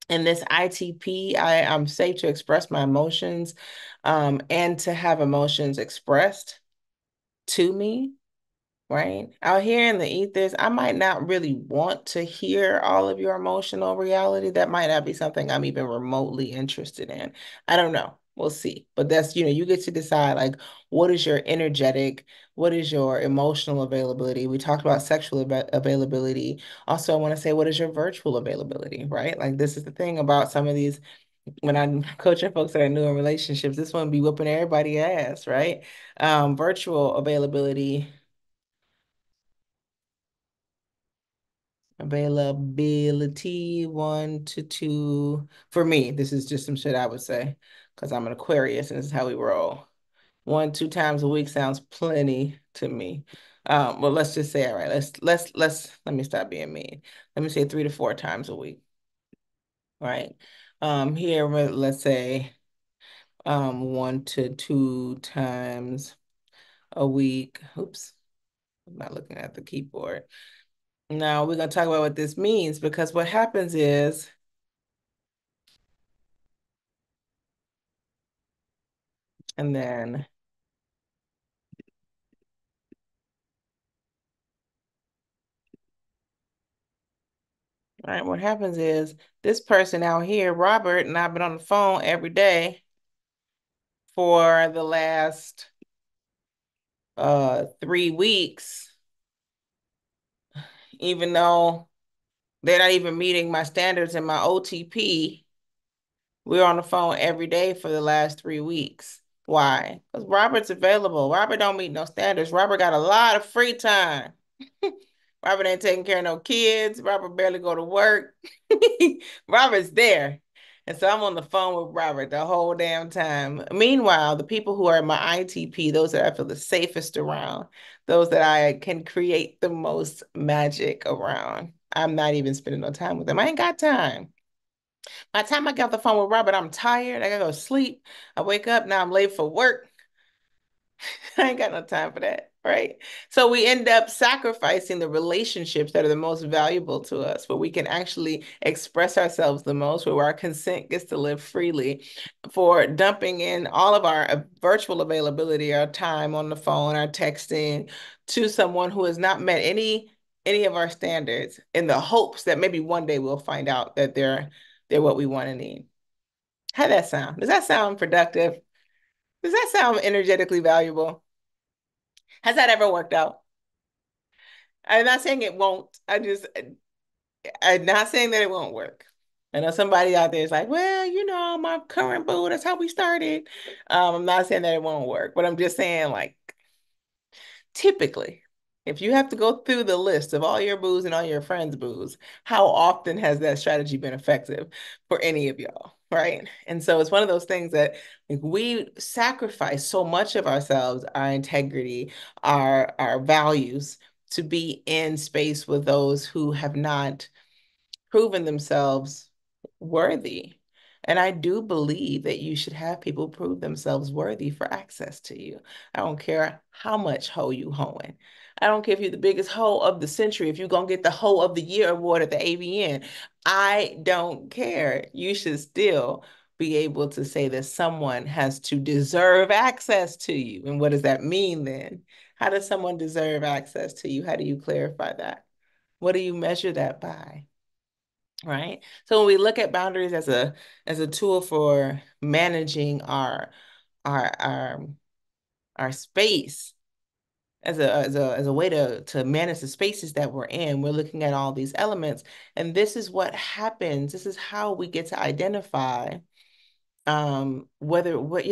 in this ITP, I'm safe to express my emotions and to have emotions expressed to me. Right? Out here in the ethers, I might not really want to hear all of your emotional reality. That might not be something I'm even remotely interested in. I don't know. We'll see. But that's, you get to decide like what is your energetic, what is your emotional availability? We talked about sexual availability. Also, I want to say, what is your virtual availability, right? Like this is the thing about some of these when I'm coaching folks that are new in relationships, this one be whooping everybody ass, right? Virtual availability. Availability 1 to 2. For me, this is just some shit I would say because I'm an Aquarius and this is how we roll. 1, 2 times a week sounds plenty to me. Well, let's just say, all right, let me stop being mean. Let me say 3 to 4 times a week, right? Here, let's say 1 to 2 times a week. Oops, I'm not looking at the keyboard. Now we're gonna talk about what this means because what happens is and then, all right, what happens is this person out here, Robert, and I've been on the phone every day for the last 3 weeks, even though they're not even meeting my standards in my OTP. We're on the phone every day for the last 3 weeks. Why? Because Robert's available. Robert don't meet no standards. Robert got a lot of free time. Robert ain't taking care of no kids. Robert barely go to work. Robert's there. And so I'm on the phone with Robert the whole damn time. Meanwhile, the people who are my ITP, those that I feel the safest around, those that I can create the most magic around, I'm not even spending no time with them. I ain't got time. By the time I get off the phone with Robert, I'm tired. I gotta go to sleep. I wake up, now I'm late for work. I ain't got no time for that, right? So we end up sacrificing the relationships that are the most valuable to us, where we can actually express ourselves the most, where our consent gets to live freely, for dumping in all of our virtual availability, our time on the phone, our texting to someone who has not met any of our standards in the hopes that maybe one day we'll find out that they're what we want and need. How'd that sound? Does that sound productive? Does that sound energetically valuable? Has that ever worked out? I'm not saying it won't. I'm not saying that it won't work. I know somebody out there is like, well, my current boo, that's how we started. I'm not saying that it won't work, but I'm just saying, like, typically, if you have to go through the list of all your booze and all your friends' booze, how often has that strategy been effective for any of y'all? Right. And so it's one of those things that, like, we sacrifice so much of ourselves, our integrity, our values to be in space with those who have not proven themselves worthy. And I do believe that you should have people prove themselves worthy for access to you. I don't care how much hoe you hoeing. I don't care if you're the biggest hoe of the century, if you're going to get the hoe of the year award at the AVN. I don't care. You should still be able to say that someone has to deserve access to you. And what does that mean then? How does someone deserve access to you? How do you clarify that? What do you measure that by? Right? So when we look at boundaries as a tool for managing our our our space, as a way to manage the spaces that we're in, we're looking at all these elements, and this is what happens. This is how we get to identify whether what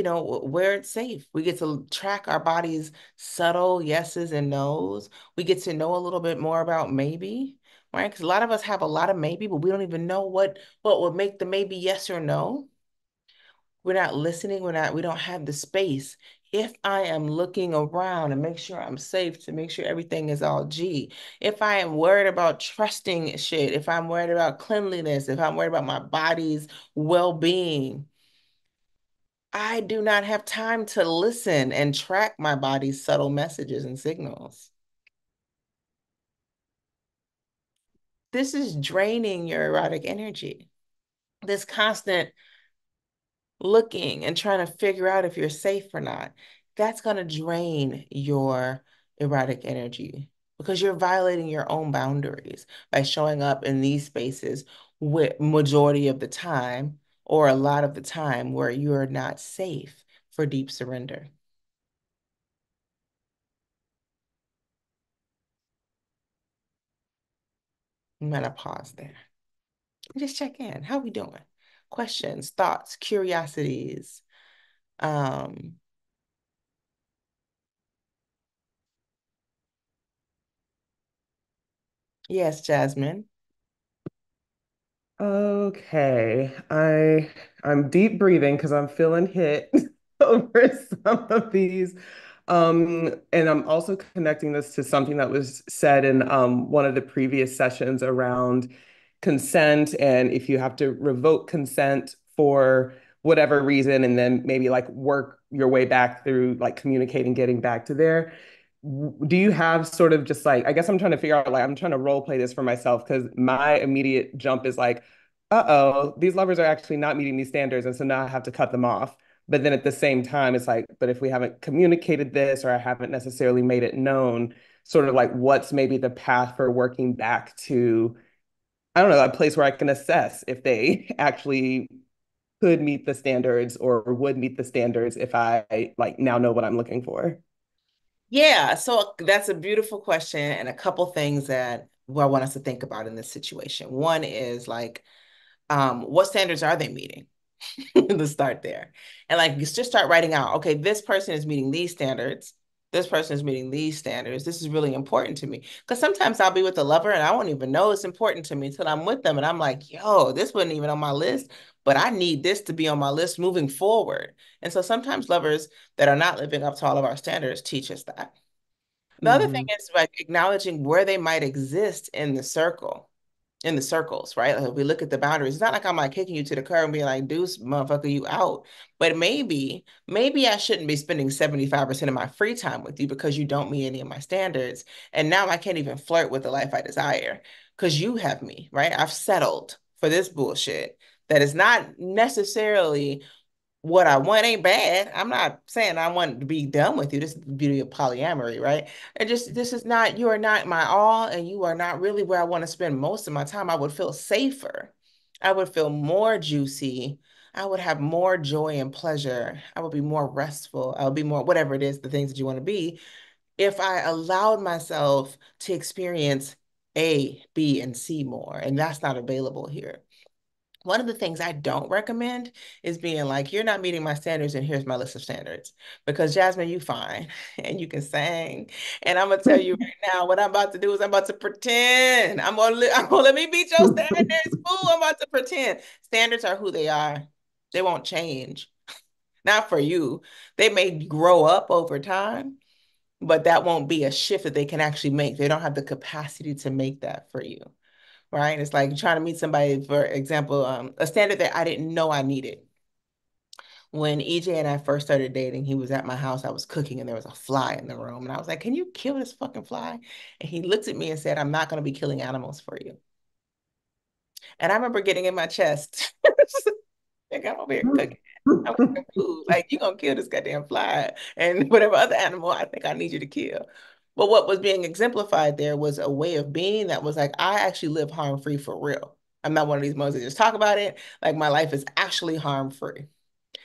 where it's safe. We get to track our body's subtle yeses and nos. We get to know a little bit more about maybe, right? Because a lot of us have a lot of maybe, but we don't even know what would make the maybe yes or no. We're not listening. We don't have the space. If I am looking around and make sure I'm safe, to make sure everything is all G, if I am worried about trusting shit, if I'm worried about cleanliness, if I'm worried about my body's well-being, I do not have time to listen and track my body's subtle messages and signals. This is draining your erotic energy. This constant looking and trying to figure out if you're safe or not, that's going to drain your erotic energy because you're violating your own boundaries by showing up in these spaces with majority of the time or a lot of the time where you're not safe for deep surrender. I'm gonna pause there. Just check in. How we doing? Questions, thoughts, curiosities. Um, yes, Jasmine. Okay, I'm deep breathing because I'm feeling hit over some of these. And I'm also connecting this to something that was said in one of the previous sessions around consent and if you have to revoke consent for whatever reason and then maybe like work your way back through like communicating, getting back to there. Do you have sort of just like, I guess I'm trying to figure out, like, I'm trying to role play this for myself because my immediate jump is like, uh-oh, these lovers are actually not meeting these standards. And so now I have to cut them off. But then at the same time, it's like, but if we haven't communicated this or I haven't necessarily made it known, sort of like what's maybe the path for working back to, I don't know, a place where I can assess if they actually could meet the standards or would meet the standards if I like now know what I'm looking for. Yeah, so that's a beautiful question, and a couple things that I want us to think about in this situation. One is like, what standards are they meeting? To start there. And like just start writing out, okay, this person is meeting these standards. this person is meeting these standards. This is really important to me. Because sometimes I'll be with a lover and I won't even know it's important to me until I'm with them. And I'm like, yo, this wasn't even on my list, but I need this to be on my list moving forward. And so sometimes lovers that are not living up to all of our standards teach us that. The other thing Hmm. is like acknowledging where they might exist in the circles, right? Like if we look at the boundaries, it's not like I'm like kicking you to the curb and being like, deuce, motherfucker, you out. But maybe I shouldn't be spending 75% of my free time with you because you don't meet any of my standards. And now I can't even flirt with the life I desire because you have me, right? I've settled for this bullshit that is not necessarily what I want. Ain't bad. I'm not saying I want to be done with you. This is the beauty of polyamory, right? And just this is not, you are not my all, and you are not really where I want to spend most of my time. I would feel safer. I would feel more juicy. I would have more joy and pleasure. I would be more restful. I would be more, whatever it is, the things that you want to be, if I allowed myself to experience A, B, and C more. And that's not available here. One of the things I don't recommend is being like, you're not meeting my standards, and here's my list of standards. Because Jasmine, you fine and you can sing. And I'm gonna tell you right now, what I'm about to do is I'm about to pretend. I'm gonna let me beat your standards. Fool, I'm about to pretend. Standards are who they are. They won't change. Not for you. They may grow up over time, but that won't be a shift that they can actually make. They don't have the capacity to make that for you, right? It's like trying to meet somebody, for example, a standard that I didn't know I needed. When EJ and I first started dating, he was at my house. I was cooking and there was a fly in the room. And I was like, can you kill this fucking fly? And he looked at me and said, I'm not going to be killing animals for you. And I remember getting in my chest. Like, I'm over here cooking. I'm cooking food. Like, you gonna kill this goddamn fly and whatever other animal I think I need you to kill. But what was being exemplified there was a way of being that was like, I actually live harm-free for real. I'm not one of these mothers that just talk about it. Like, my life is actually harm-free.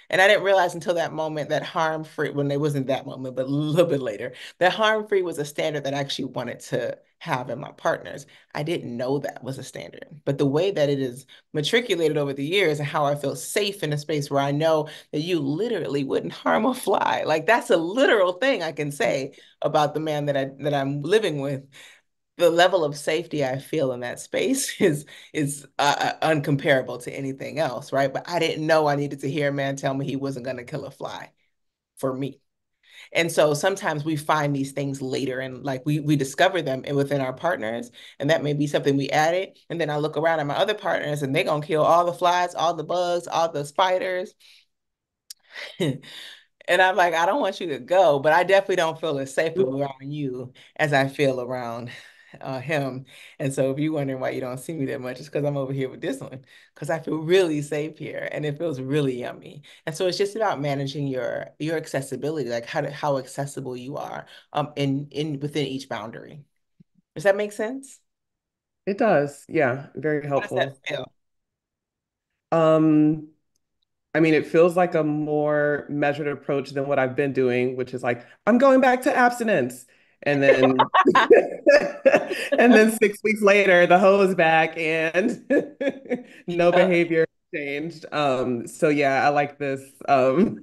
And I didn't realize until that moment that harm free, when it wasn't that moment, but a little bit later, that harm free was a standard that I actually wanted to have in my partners. I didn't know that was a standard. But the way that it is matriculated over the years and how I feel safe in a space where I know that you literally wouldn't harm a fly. Like that's a literal thing I can say about the man that I'm living with. The level of safety I feel in that space is uncomparable to anything else, right? But I didn't know I needed to hear a man tell me he wasn't going to kill a fly for me. And so sometimes we find these things later and like we discover them within our partners, and that may be something we added. And then I look around at my other partners and they're gonna kill all the flies, all the bugs, all the spiders. And I'm like, I don't want you to go, but I definitely don't feel as safe around you as I feel around him. And so if you're wondering why you don't see me that much, it's because I'm over here with this one, because I feel really safe here and it feels really yummy. And so it's just about managing your accessibility, like how accessible you are in within each boundary. Does that make sense? It does. Yeah, very How does that helpful. feel? Um, I mean, it feels like a more measured approach than what I've been doing, which is like, I'm going back to abstinence. And then and then 6 weeks later, the hoe is back and no Yep. behavior changed. So yeah, I like this. I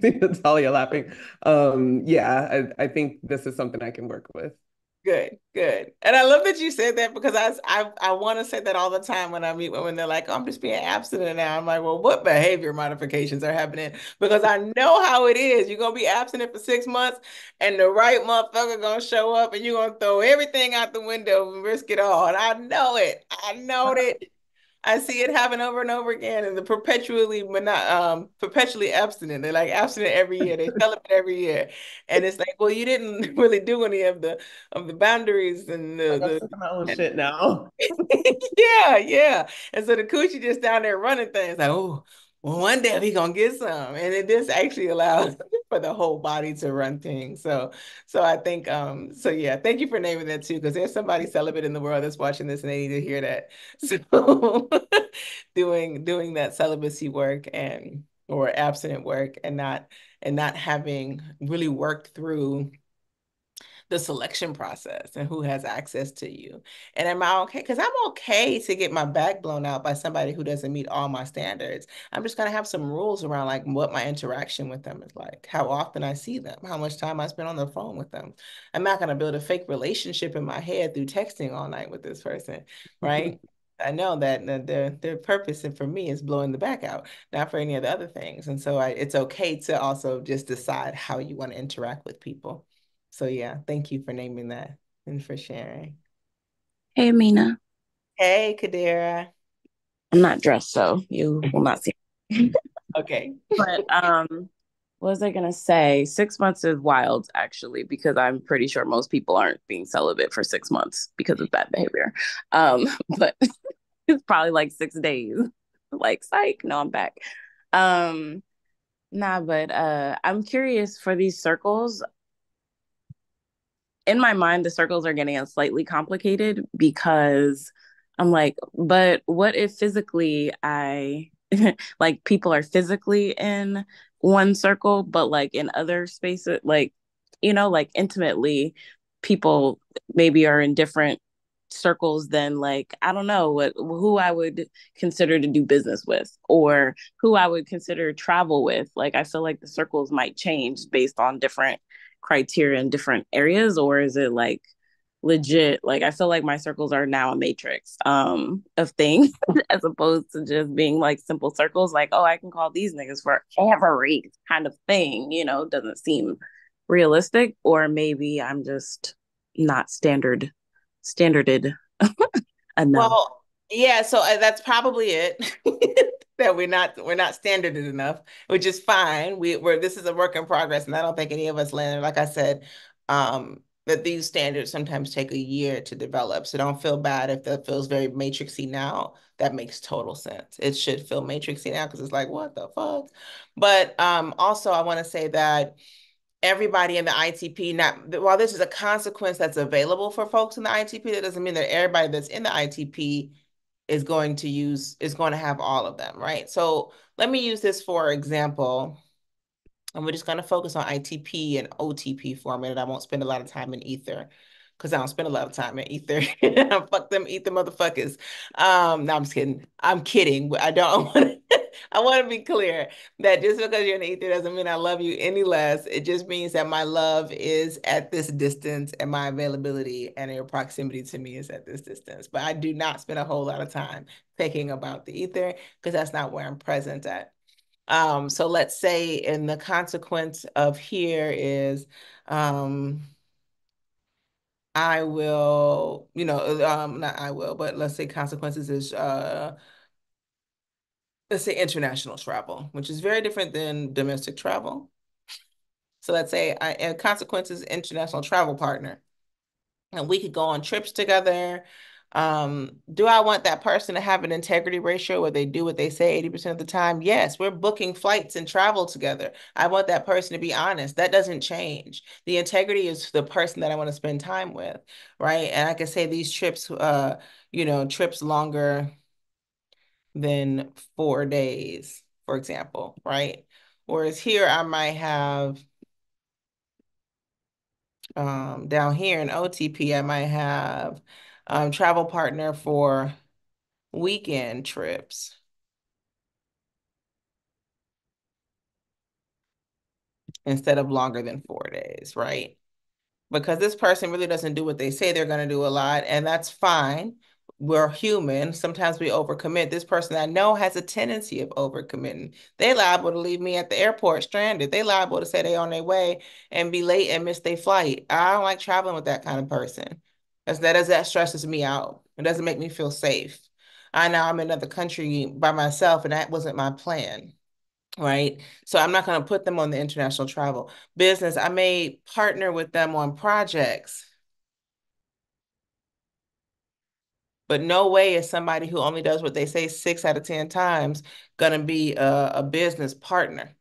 think Natalia laughing. Yeah, I think this is something I can work with. Good, good. And I love that you said that because I want to say that all the time when I meet women. They're like, oh, I'm just being abstinent now. I'm like, well, what behavior modifications are happening? Because I know how it is. You're gonna be abstinent for 6 months, and the right motherfucker gonna show up, and you're gonna throw everything out the window and risk it all. And I know it. I know it. I see it happen over and over again, and the perpetually abstinent. They're like abstinent every year. They celibate every year, and it's like, well, you didn't really do any of the boundaries and I got sick of my own shit now. yeah, yeah. And so the coochie just down there running things like, oh, well, one day we gonna get some, and it just actually allows for the whole body to run things. So I think so yeah, thank you for naming that too, because there's somebody celibate in the world that's watching this and they need to hear that. So doing that celibacy work and or abstinent work and not having really worked through the selection process and who has access to you. And am I okay? Because I'm okay to get my back blown out by somebody who doesn't meet all my standards. I'm just gonna have some rules around like what my interaction with them is like, how often I see them, how much time I spend on the phone with them. I'm not gonna build a fake relationship in my head through texting all night with this person, right? I know that their purpose and for me is blowing the back out, not for any of the other things. And so it's okay to also just decide how you want to interact with people. So yeah, thank you for naming that and for sharing. Hey, Amina. Hey, Kadira. I'm not dressed, so you will not see. Okay. But what was I gonna say? 6 months is wild, actually, because I'm pretty sure most people aren't being celibate for 6 months because of bad behavior. But it's probably like 6 days. Like, psych, no, I'm back. Um, nah, but I'm curious for these circles. In my mind, the circles are getting slightly complicated because I'm like, but what if physically like people are physically in one circle, but like in other spaces, like, like intimately, people maybe are in different circles than like, I don't know who I would consider to do business with or who I would consider travel with. Like, I feel like the circles might change based on different criteria in different areas, or is it like legit? Like, I feel like my circles are now a matrix of things as opposed to just being like simple circles, like, oh, I can call these niggas for every kind of thing, doesn't seem realistic. Or maybe I'm just not standarded enough. Well, yeah, so that's probably it. That we're not standarded enough, which is fine. We're this is a work in progress, and I don't think any of us landed. Like I said, that these standards sometimes take a year to develop. So don't feel bad if that feels very matrixy now. That makes total sense. It should feel matrixy now because it's like, what the fuck? But also I want to say that everybody in the ITP, not while this is a consequence that's available for folks in the ITP, that doesn't mean that everybody that's in the ITP is going to have all of them, right? So let me use this for example. And we're just going to focus on ITP and OTP for a minute. I won't spend a lot of time in ether because I don't spend a lot of time in ether. Fuck them ether motherfuckers. No, I'm just kidding. I'm kidding. I don't want to, I want to be clear that just because you're in ether doesn't mean I love you any less. It just means that my love is at this distance and my availability and your proximity to me is at this distance. But I do not spend a whole lot of time thinking about the ether because that's not where I'm present at. So let's say in the consequence of here is I will, not I will, but let's say consequences is let's say international travel, which is very different than domestic travel. So let's say and consequences international travel partner. And we could go on trips together. Do I want that person to have an integrity ratio where they do what they say 80% of the time? Yes, we're booking flights and travel together. I want that person to be honest. That doesn't change. The integrity is the person that I want to spend time with, right? And I can say these trips, trips longer than 4 days, for example, right? Whereas here I might have down here in OTP, I might have travel partner for weekend trips instead of longer than 4 days, right? Because this person really doesn't do what they say they're going to do a lot, and that's fine. We're human. Sometimes we overcommit. This person I know has a tendency of overcommitting. They liable to leave me at the airport stranded. They liable to say they on their way and be late and miss their flight. I don't like traveling with that kind of person. That stresses me out. It doesn't make me feel safe. I know I'm in another country by myself, and that wasn't my plan. Right. So I'm not going to put them on the international travel business. I may partner with them on projects, but no way is somebody who only does what they say 6 out of 10 times going to be a business partner.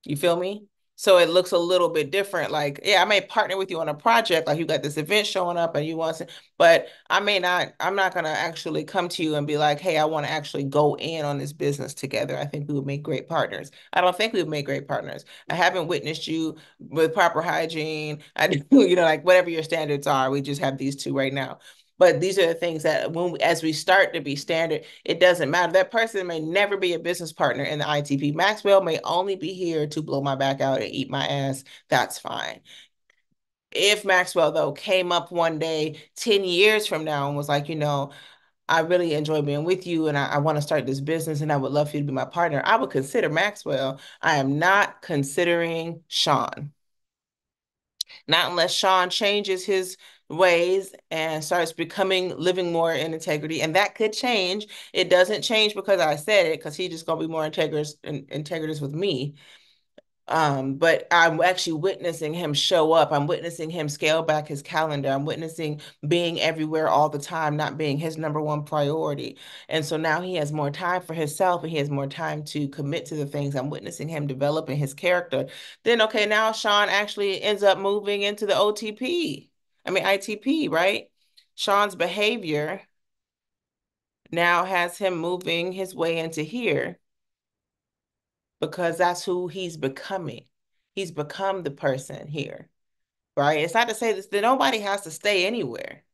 You feel me? So it looks a little bit different. Like, yeah, I may partner with you on a project, like you got this event showing up and you want to, but I'm not going to actually come to you and be like, hey, I want to actually go in on this business together. I think we would make great partners. I don't think we would make great partners. I haven't witnessed you with proper hygiene. I do, like whatever your standards are, we just have these two right now. But these are the things that as we start to be standard, it doesn't matter. That person may never be a business partner in the ITP. Maxwell may only be here to blow my back out and eat my ass. That's fine. If Maxwell, though, came up one day, 10 years from now, and was like, I really enjoy being with you and I want to start this business and I would love for you to be my partner, I would consider Maxwell. I am not considering Sean. Not unless Sean changes his ways and starts living more in integrity. And that could change. It doesn't change because I said it, because he's just gonna be more integrous with me. But I'm actually witnessing him show up. I'm witnessing him scale back his calendar. I'm witnessing being everywhere all the time, not being his number one priority. And so now he has more time for himself and he has more time to commit to the things. I'm witnessing him developing his character. Then, okay, now Sean actually ends up moving into the ITP, right? Sean's behavior now has him moving his way into here because that's who he's becoming. He's become the person here, right? It's not to say this, that nobody has to stay anywhere.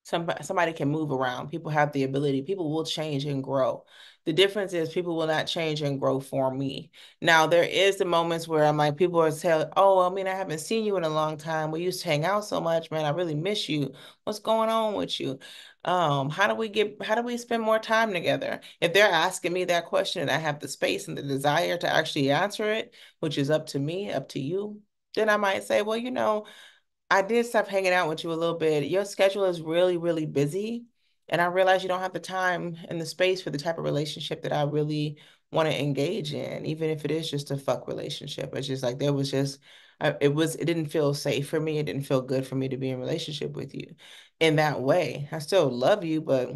Somebody can move around. People have the ability. People will change and grow. The difference is people will not change and grow for me. Now, there is the moments where I'm like, people are telling, oh, I mean, I haven't seen you in a long time. We used to hang out so much, man. I really miss you. What's going on with you? How do we spend more time together? If they're asking me that question and I have the space and the desire to actually answer it, which is up to me, up to you, then I might say, well, I did stop hanging out with you a little bit. Your schedule is really, really busy. And I realize you don't have the time and the space for the type of relationship that I really want to engage in, even if it is just a fuck relationship. It's just like there was just, it didn't feel safe for me. It didn't feel good for me to be in relationship with you in that way. I still love you, but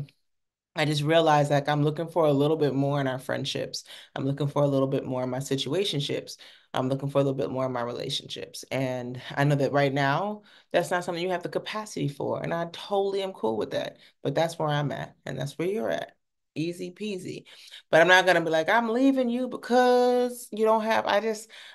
I just realized like I'm looking for a little bit more in our friendships. I'm looking for a little bit more in my situationships. I'm looking for a little bit more in my relationships. And I know that right now, that's not something you have the capacity for. And I totally am cool with that. But that's where I'm at. And that's where you're at. Easy peasy. But I'm not going to be like, I'm leaving you because you don't have,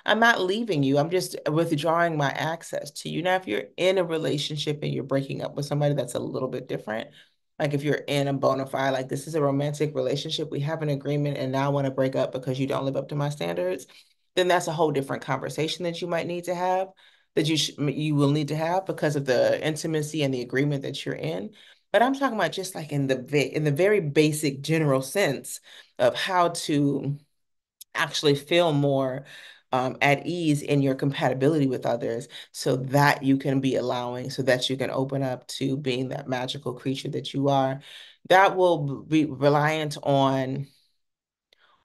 I'm not leaving you. I'm just withdrawing my access to you. Now, if you're in a relationship and you're breaking up with somebody, that's a little bit different. Like if you're in a bona fide, like this is a romantic relationship, we have an agreement and now I want to break up because you don't live up to my standards, then that's a whole different conversation that you might need to have, that you will need to have because of the intimacy and the agreement that you're in. But I'm talking about just like in the very basic general sense of how to actually feel more at ease in your compatibility with others so that you can be allowing, so that you can open up to being that magical creature that you are. That will be reliant on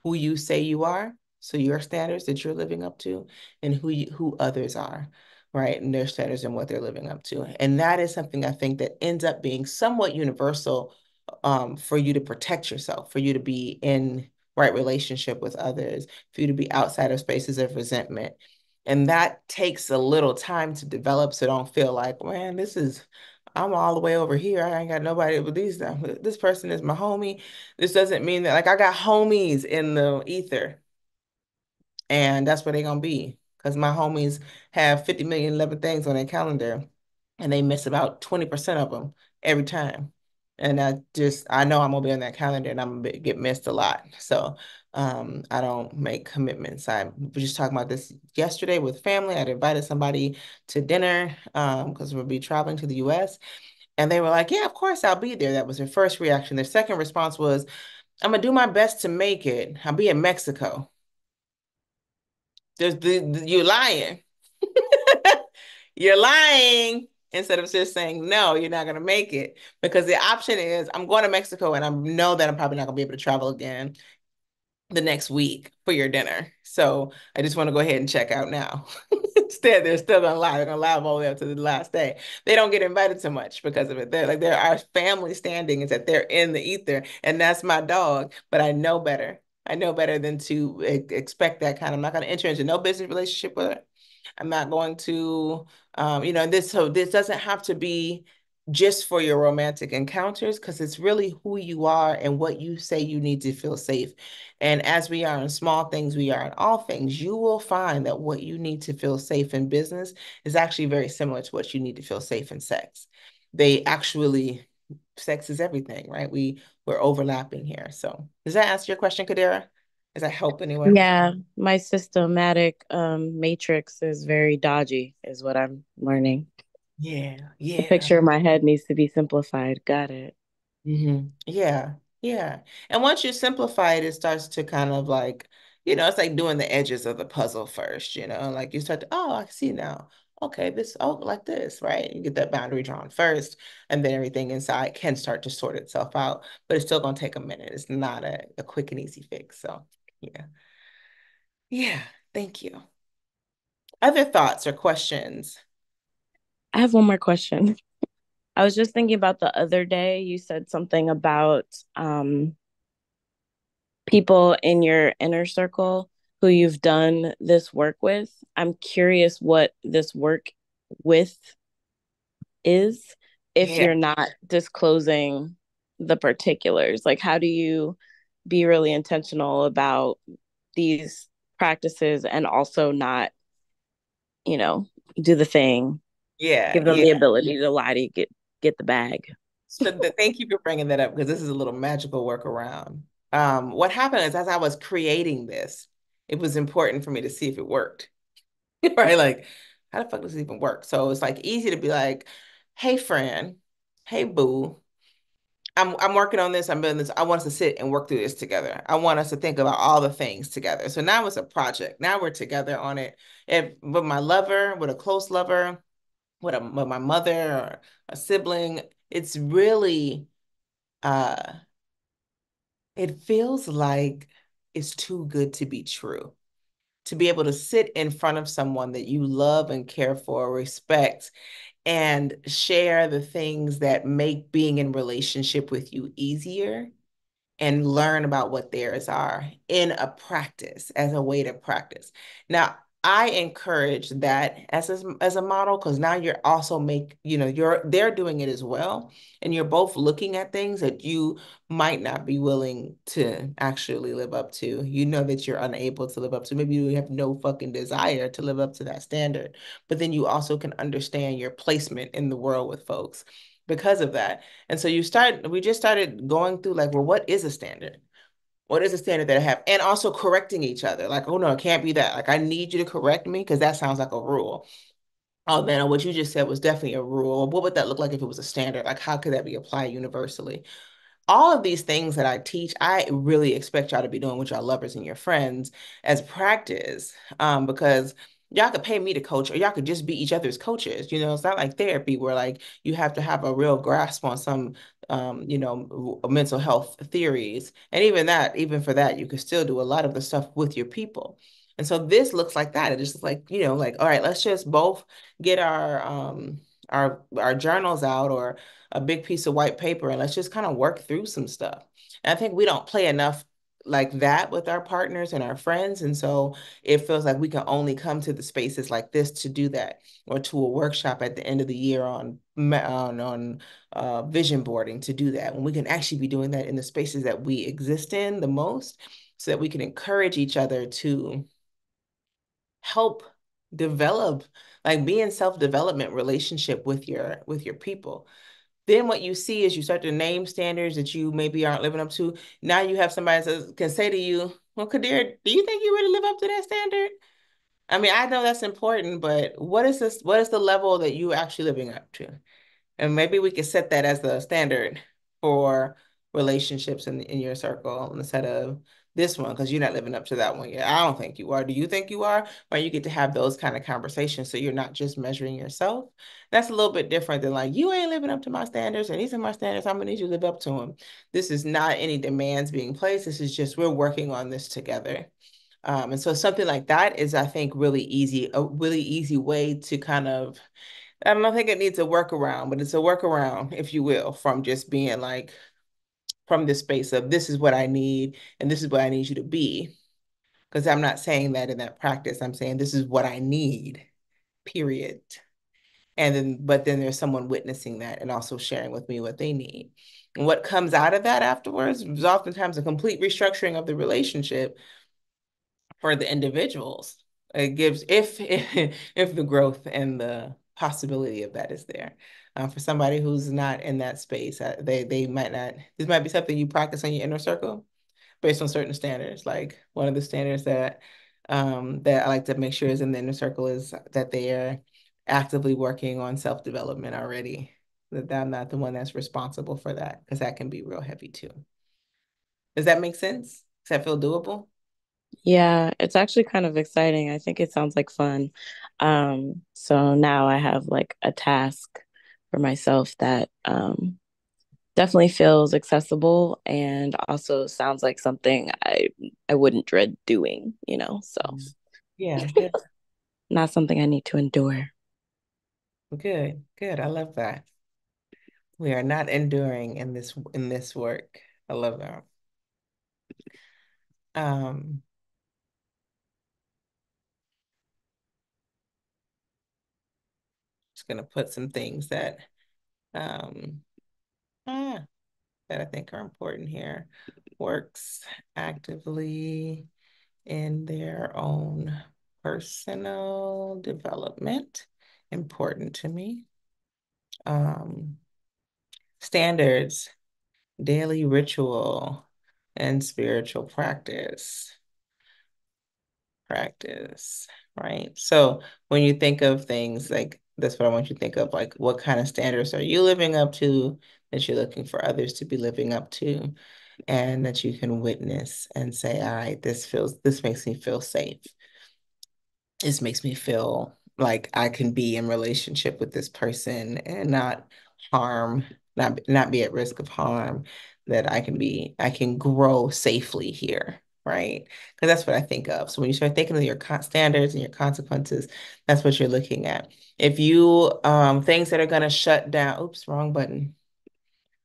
who you say you are, so your standards that you're living up to, and who others are, right? And their standards and what they're living up to. And that is something I think that ends up being somewhat universal for you to protect yourself, for you to be in right relationship with others, for you to be outside of spaces of resentment. And that takes a little time to develop. So don't feel like, man, I'm all the way over here. I ain't got nobody with these. This person is my homie. This doesn't mean that, like, I got homies in the ether, and that's where they're gonna be. Because my homies have 50 million 11 things on their calendar, and they miss about 20% of them every time. And I know I'm gonna be on that calendar, and I'm gonna get missed a lot. So, I don't make commitments. I was just talking about this yesterday with family. I'd invited somebody to dinner, because we'll be traveling to the US. And they were like, yeah, of course I'll be there. That was their first reaction. Their second response was, I'm gonna do my best to make it. I'll be in Mexico. You're lying. You're lying instead of just saying, no, you're not gonna make it. Because the option is I'm going to Mexico and I know that I'm probably not gonna be able to travel again the next week for your dinner. So I just want to go ahead and check out now. Instead, they're still gonna lie. They're gonna lie all the way up to the last day. They don't get invited so much because of it. There are family standing is that they're in the ether, and that's my dog. But I know better. I know better than to expect that kind. I'm not going to enter into no business relationship with her. I'm not going to, so this doesn't have to be just for your romantic encounters because it's really who you are and what you say you need to feel safe. And as we are in small things, we are in all things. You will find that what you need to feel safe in business is actually very similar to what you need to feel safe in sex. They actually, sex is everything, right? We're overlapping here. So does that answer your question, Kadira? Does that help anywhere? Yeah, my systematic matrix is very dodgy, is what I'm learning. Yeah, The yeah. picture in my head needs to be simplified. Got it. Yeah, yeah. And once you simplify it, it starts to kind of like, it's like doing the edges of the puzzle first, like you start to, oh, I see now. Okay, like this, right? You get that boundary drawn first, and then everything inside can start to sort itself out, but it's still going to take a minute. It's not a quick and easy fix. So, yeah. Yeah, thank you. Other thoughts or questions? I have one more question. I was just thinking about the other day, you said something about people in your inner circle who you've done this work with. I'm curious what this work with is if Yeah, you're not disclosing the particulars. Like, how do you be really intentional about these practices and also not, you know, do the thing, yeah, give them the yeah. ability to lie to get the bag? So thank you for bringing that up because this is a little magical workaround. What happened is as I was creating this, it was important for me to see if it worked, right? Like, how the fuck does it even work? So it's like easy to be like, hey, friend, hey, boo, I'm working on this. I'm doing this. I want us to sit and work through this together. I want us to think about all the things together. So now it's a project. Now we're together on it. If with my lover, with a close lover, with my mother or a sibling, it's really uh it feels like it's too good to be true. To be able to sit in front of someone that you love and care for, respect, and share the things that make being in relationship with you easier and learn about what theirs are in a practice as a way to practice. Now, I encourage that as a model because now you're also they're doing it as well, and you're both looking at things that you might not be willing to actually live up to. You know that you're unable to live up to. Maybe you have no fucking desire to live up to that standard, but then you also can understand your placement in the world with folks because of that. And so we just started going through like, well, what is a standard? What is a standard that I have? And also correcting each other. Like, oh no, it can't be that. Like, I need you to correct me because that sounds like a rule. Oh man, what you just said was definitely a rule. What would that look like if it was a standard? Like, how could that be applied universally? All of these things that I teach, I really expect y'all to be doing with your lovers and your friends as practice, because y'all could pay me to coach, or y'all could just be each other's coaches. It's not like therapy where like you have to have a real grasp on some, mental health theories, and even for that, you could still do a lot of the stuff with your people. And so this looks like that. It just looks like like all right, let's just both get our journals out or a big piece of white paper and let's just kind of work through some stuff. And I think we don't play enough like that with our partners and our friends. And so it feels like we can only come to the spaces like this to do that, or to a workshop at the end of the year on vision boarding to do that, when we can actually be doing that in the spaces that we exist in the most, so that we can encourage each other to help develop, like be in self-development relationship with your people. Then what you see is you start to name standards that you maybe aren't living up to. Now you have somebody that can say to you, well, Kadir, do you think you really live up to that standard? I mean, I know that's important, but what is the level that you actually living up to? And maybe we could set that as the standard for relationships in your circle instead of this one, because you're not living up to that one yet. I don't think you are. Do you think you are? Or you get to have those kind of conversations so you're not just measuring yourself. That's a little bit different than like, you ain't living up to my standards, and these are my standards. I'm gonna need you to live up to them. This is not any demands being placed. This is just we're working on this together. And so something like that is, I think, a really easy way to kind of, I don't think it needs a workaround, but it's a workaround, if you will, from just being like from this space of this is what I need and this is what I need you to be. Because I'm not saying that in that practice. I'm saying this is what I need, period. And then, but then there's someone witnessing that and also sharing with me what they need. And what comes out of that afterwards is oftentimes a complete restructuring of the relationship for the individuals. It gives if the growth and the possibility of that is there. For somebody who's not in that space, they might not. This might be something you practice on your inner circle based on certain standards. Like one of the standards that I like to make sure is in the inner circle is that they are actively working on self-development already. That I'm not the one that's responsible for that because that can be real heavy too. Does that make sense? Does that feel doable? Yeah, it's actually kind of exciting. I think it sounds like fun. So now I have like a task for myself that definitely feels accessible and also sounds like something I wouldn't dread doing, you know. So Yeah, good, not something I need to endure. good, good. I love that. We are not enduring in this work. I love that. Um, just gonna put some things um ah, that I think are important here. Works actively in their own personal development. Important to me. Um, standards, daily ritual, and spiritual practice, right? So when you think of things like that's what I want you to think of, like what kind of standards are you living up to that you're looking for others to be living up to, and that you can witness and say, all right, this makes me feel safe. This makes me feel like I can be in relationship with this person and not harm, not be at risk of harm, that I can grow safely here, right? Because that's what I think of. So when you start thinking of your standards and your consequences, that's what you're looking at. If you things that are going to shut down, oops, wrong button,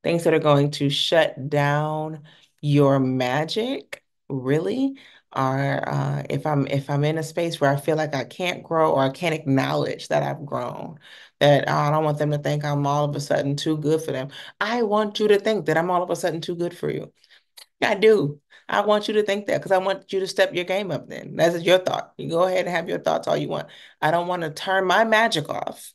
things that are going to shut down your magic really are if I'm in a space where I feel like I can't grow or I can't acknowledge that I've grown, that I don't want them to think I'm all of a sudden too good for them. I want you to think that I'm all of a sudden too good for you. I do. I want you to think that because I want you to step your game up then. That's your thought. You go ahead and have your thoughts all you want. I don't want to turn my magic off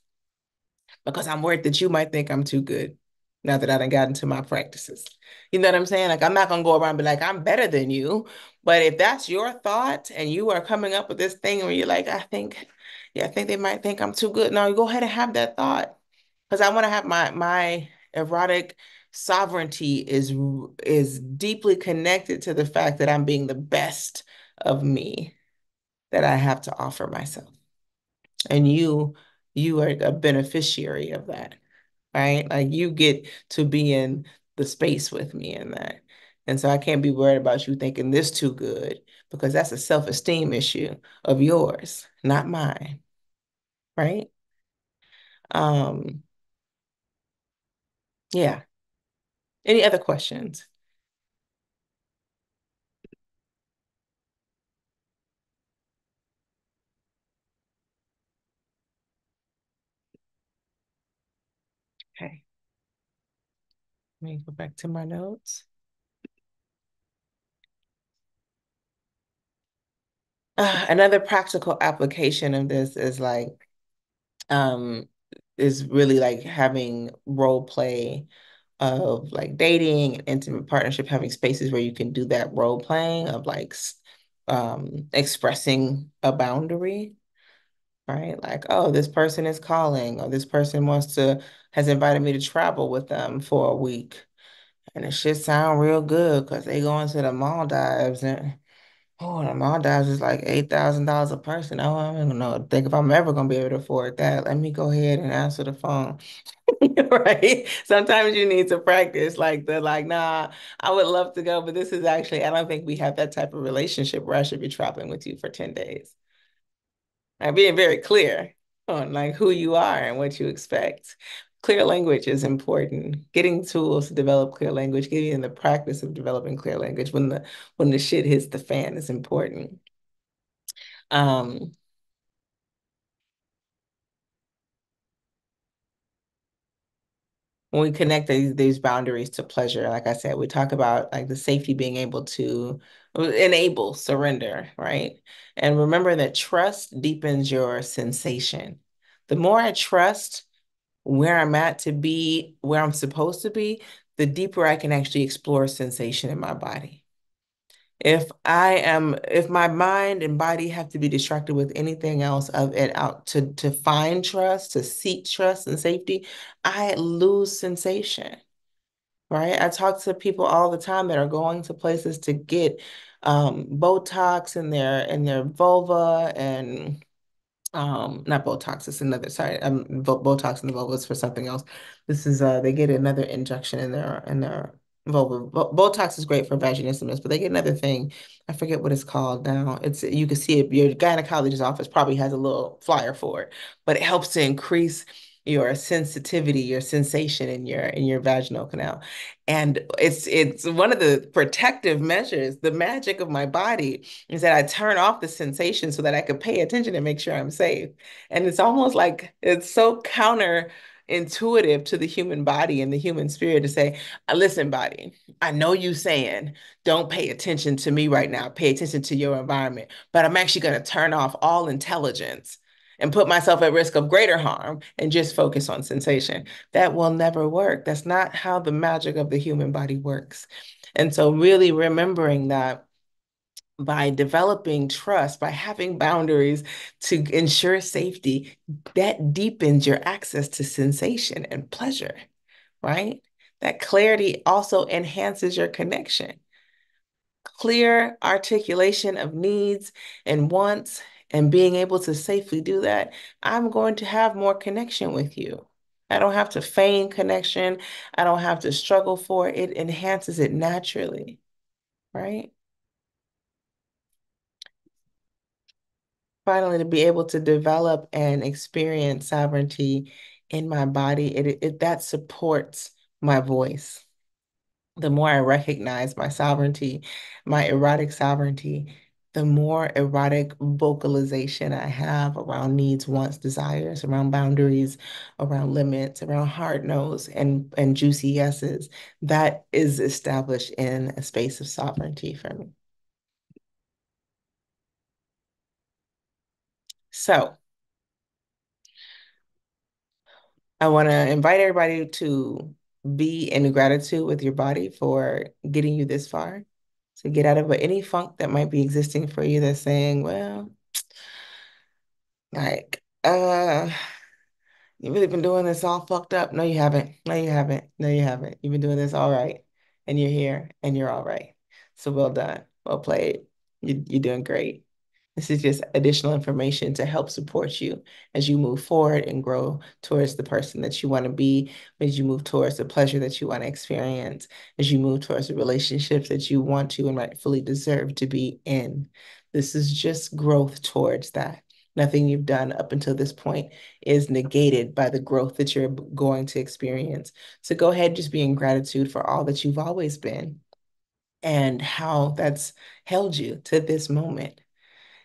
because I'm worried that you might think I'm too good now that I done got into my practices. You know what I'm saying? Like, I'm not going to go around and be like, I'm better than you. But if that's your thought and you are coming up with this thing where you're like, yeah, I think they might think I'm too good. No, you go ahead and have that thought. Because I want to have my erotic sovereignty is deeply connected to the fact that I'm being the best of me that I have to offer myself. And you are a beneficiary of that, right? Like you get to be in the space with me in that. And so I can't be worried about you thinking this too good because that's a self-esteem issue of yours, not mine, right? Um, yeah. Any other questions? Okay. Let me go back to my notes. Another practical application of this um is really like having role play of like dating and intimate partnership, having spaces where you can do that role playing of like expressing a boundary, right? Like, oh, this person is calling, or this person has invited me to travel with them for a week. And it should sound real good because they going to the Maldives and oh, the Maldives is like $8,000 a person. Oh, I don't know. Think if I'm ever gonna be able to afford that. Let me go ahead and answer the phone. Right? Sometimes you need to practice nah, I would love to go, but this is actually, I don't think we have that type of relationship where I should be traveling with you for 10 days. And being very clear on like who you are and what you expect. clear language is important. Getting tools to develop clear language, getting in the practice of developing clear language when the shit hits the fan is important. Um, when we connect these boundaries to pleasure, like I said, we talk about like the safety being able to enable surrender, right? And remember that trust deepens your sensation. The more I trust where I'm at to be where I'm supposed to be, the deeper I can actually explore sensation in my body. If my mind and body have to be distracted with anything else of it out to find trust, to seek trust and safety, I lose sensation, right? I talk to people all the time that are going to places to get Botox in their vulva and not Botox, it's another, sorry, Botox in the vulva is for something else. This is they get another injection in their vulva. Botox is great for vaginismus, but they get another thing. I forget what it's called now. It's you can see it, your gynecologist's office probably has a little flyer for it, but it helps to increase your sensitivity, your sensation in your vaginal canal. And it's one of the protective measures. The magic of my body is that I turn off the sensation so that I can pay attention and make sure I'm safe. And it's almost like it's so counterintuitive to the human body and the human spirit to say, listen, body, I know you saying don't pay attention to me right now, pay attention to your environment, but I'm actually going to turn off all intelligence and put myself at risk of greater harm and just focus on sensation. That will never work. That's not how the magic of the human body works. And so, really remembering that by developing trust, by having boundaries to ensure safety, that deepens your access to sensation and pleasure, right? That clarity also enhances your connection. Clear articulation of needs and wants, and being able to safely do that, I'm going to have more connection with you. I don't have to feign connection. I don't have to struggle for it. It enhances it naturally, right? Finally, to be able to develop and experience sovereignty in my body, that supports my voice. The more I recognize my sovereignty, my erotic sovereignty, the more erotic vocalization I have around needs, wants, desires, around boundaries, around limits, around hard no's and juicy yeses. That is established in a space of sovereignty for me. So I want to invite everybody to be in gratitude with your body for getting you this far, to get out of any funk that might be existing for you that's saying, well, like, you really been doing this all fucked up. No, you haven't. No, you haven't. No, you haven't. You've been doing this all right. And you're here and you're all right. So well done. Well played. You're doing great. This is just additional information to help support you as you move forward and grow towards the person that you want to be, as you move towards the pleasure that you want to experience, as you move towards the relationships that you want to and rightfully deserve to be in. This is just growth towards that. Nothing you've done up until this point is negated by the growth that you're going to experience. So go ahead, just be in gratitude for all that you've always been and how that's held you to this moment,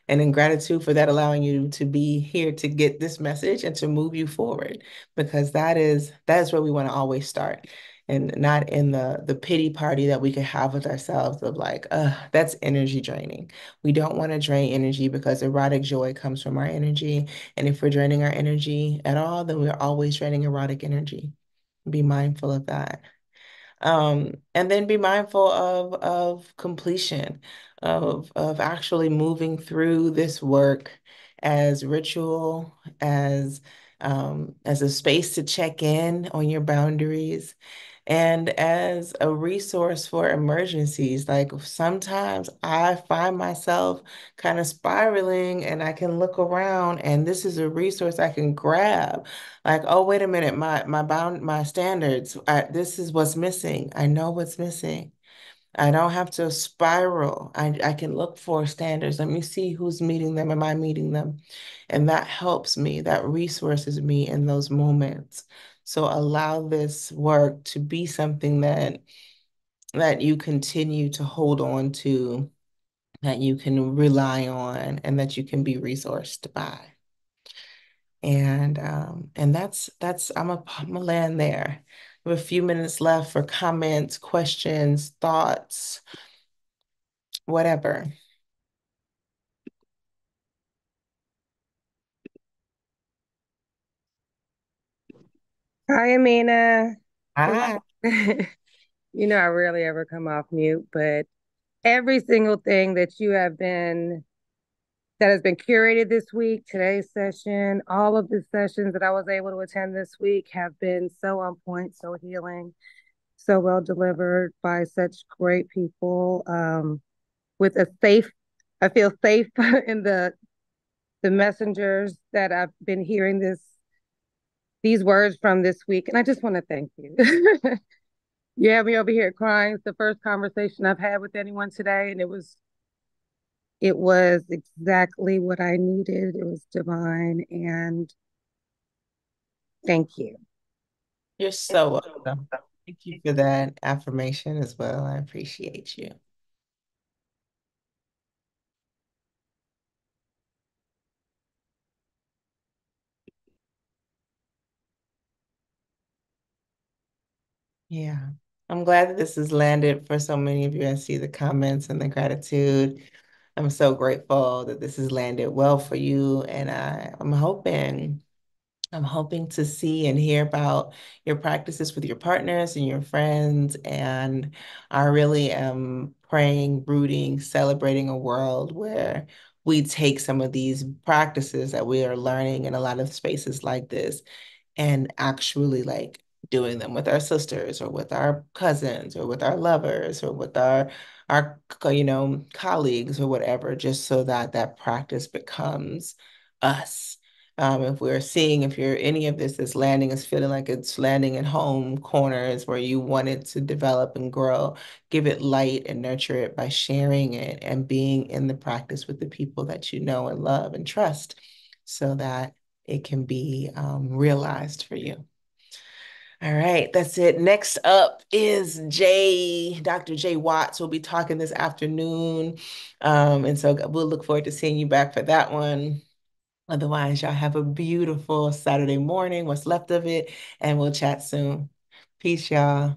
and in gratitude for that allowing you to be here to get this message and to move you forward, because that is where we want to always start, and not in the pity party that we could have with ourselves of like, that's energy draining. We don't want to drain energy because erotic joy comes from our energy, and if we're draining our energy at all, then we're always draining erotic energy. Be mindful of that. And then be mindful of completion, of actually moving through this work as ritual, as a space to check in on your boundaries, and as a resource for emergencies. Like sometimes I find myself kind of spiraling and I can look around and this is a resource I can grab. Like, oh, wait a minute, my standards, this is what's missing. I know what's missing. I don't have to spiral. I can look for standards. Let me see who's meeting them. Am I meeting them? And that helps me, that resources me in those moments. So allow this work to be something that you continue to hold on to, that you can rely on, and that you can be resourced by. And that's I'm gonna land there. We have a few minutes left for comments, questions, thoughts, whatever. Hi, Amina. Ah, I rarely ever come off mute, but every single thing that has been curated this week, today's session, all of the sessions that I was able to attend this week have been so on point, so healing, so well delivered by such great people. With a safe, I feel safe in the messengers that I've been hearing these words from this week, and I just want to thank you. You have me over here crying. It's the first conversation I've had with anyone today, and it was exactly what I needed. It was divine, and thank you. you're so welcome. Thank you for that affirmation as well. I appreciate you. Yeah. I'm glad that this has landed for so many of you. I see the comments and the gratitude. I'm so grateful that this has landed well for you. And I'm hoping to see and hear about your practices with your partners and your friends. And I really am praying, rooting, celebrating a world where we take some of these practices that we are learning in a lot of spaces like this and actually like doing them with our sisters or with our cousins or with our lovers or with our colleagues or whatever, just so that that practice becomes us. If you're any of this is landing, is feeling like it's landing in home corners where you want it to develop and grow, give it light and nurture it by sharing it and being in the practice with the people that you know and love and trust, so that it can be realized for you. All right, that's it. Next up is Dr. Jay Watts. We'll be talking this afternoon. And so we'll look forward to seeing you back for that one. Otherwise, y'all have a beautiful Saturday morning, what's left of it, and we'll chat soon. Peace, y'all.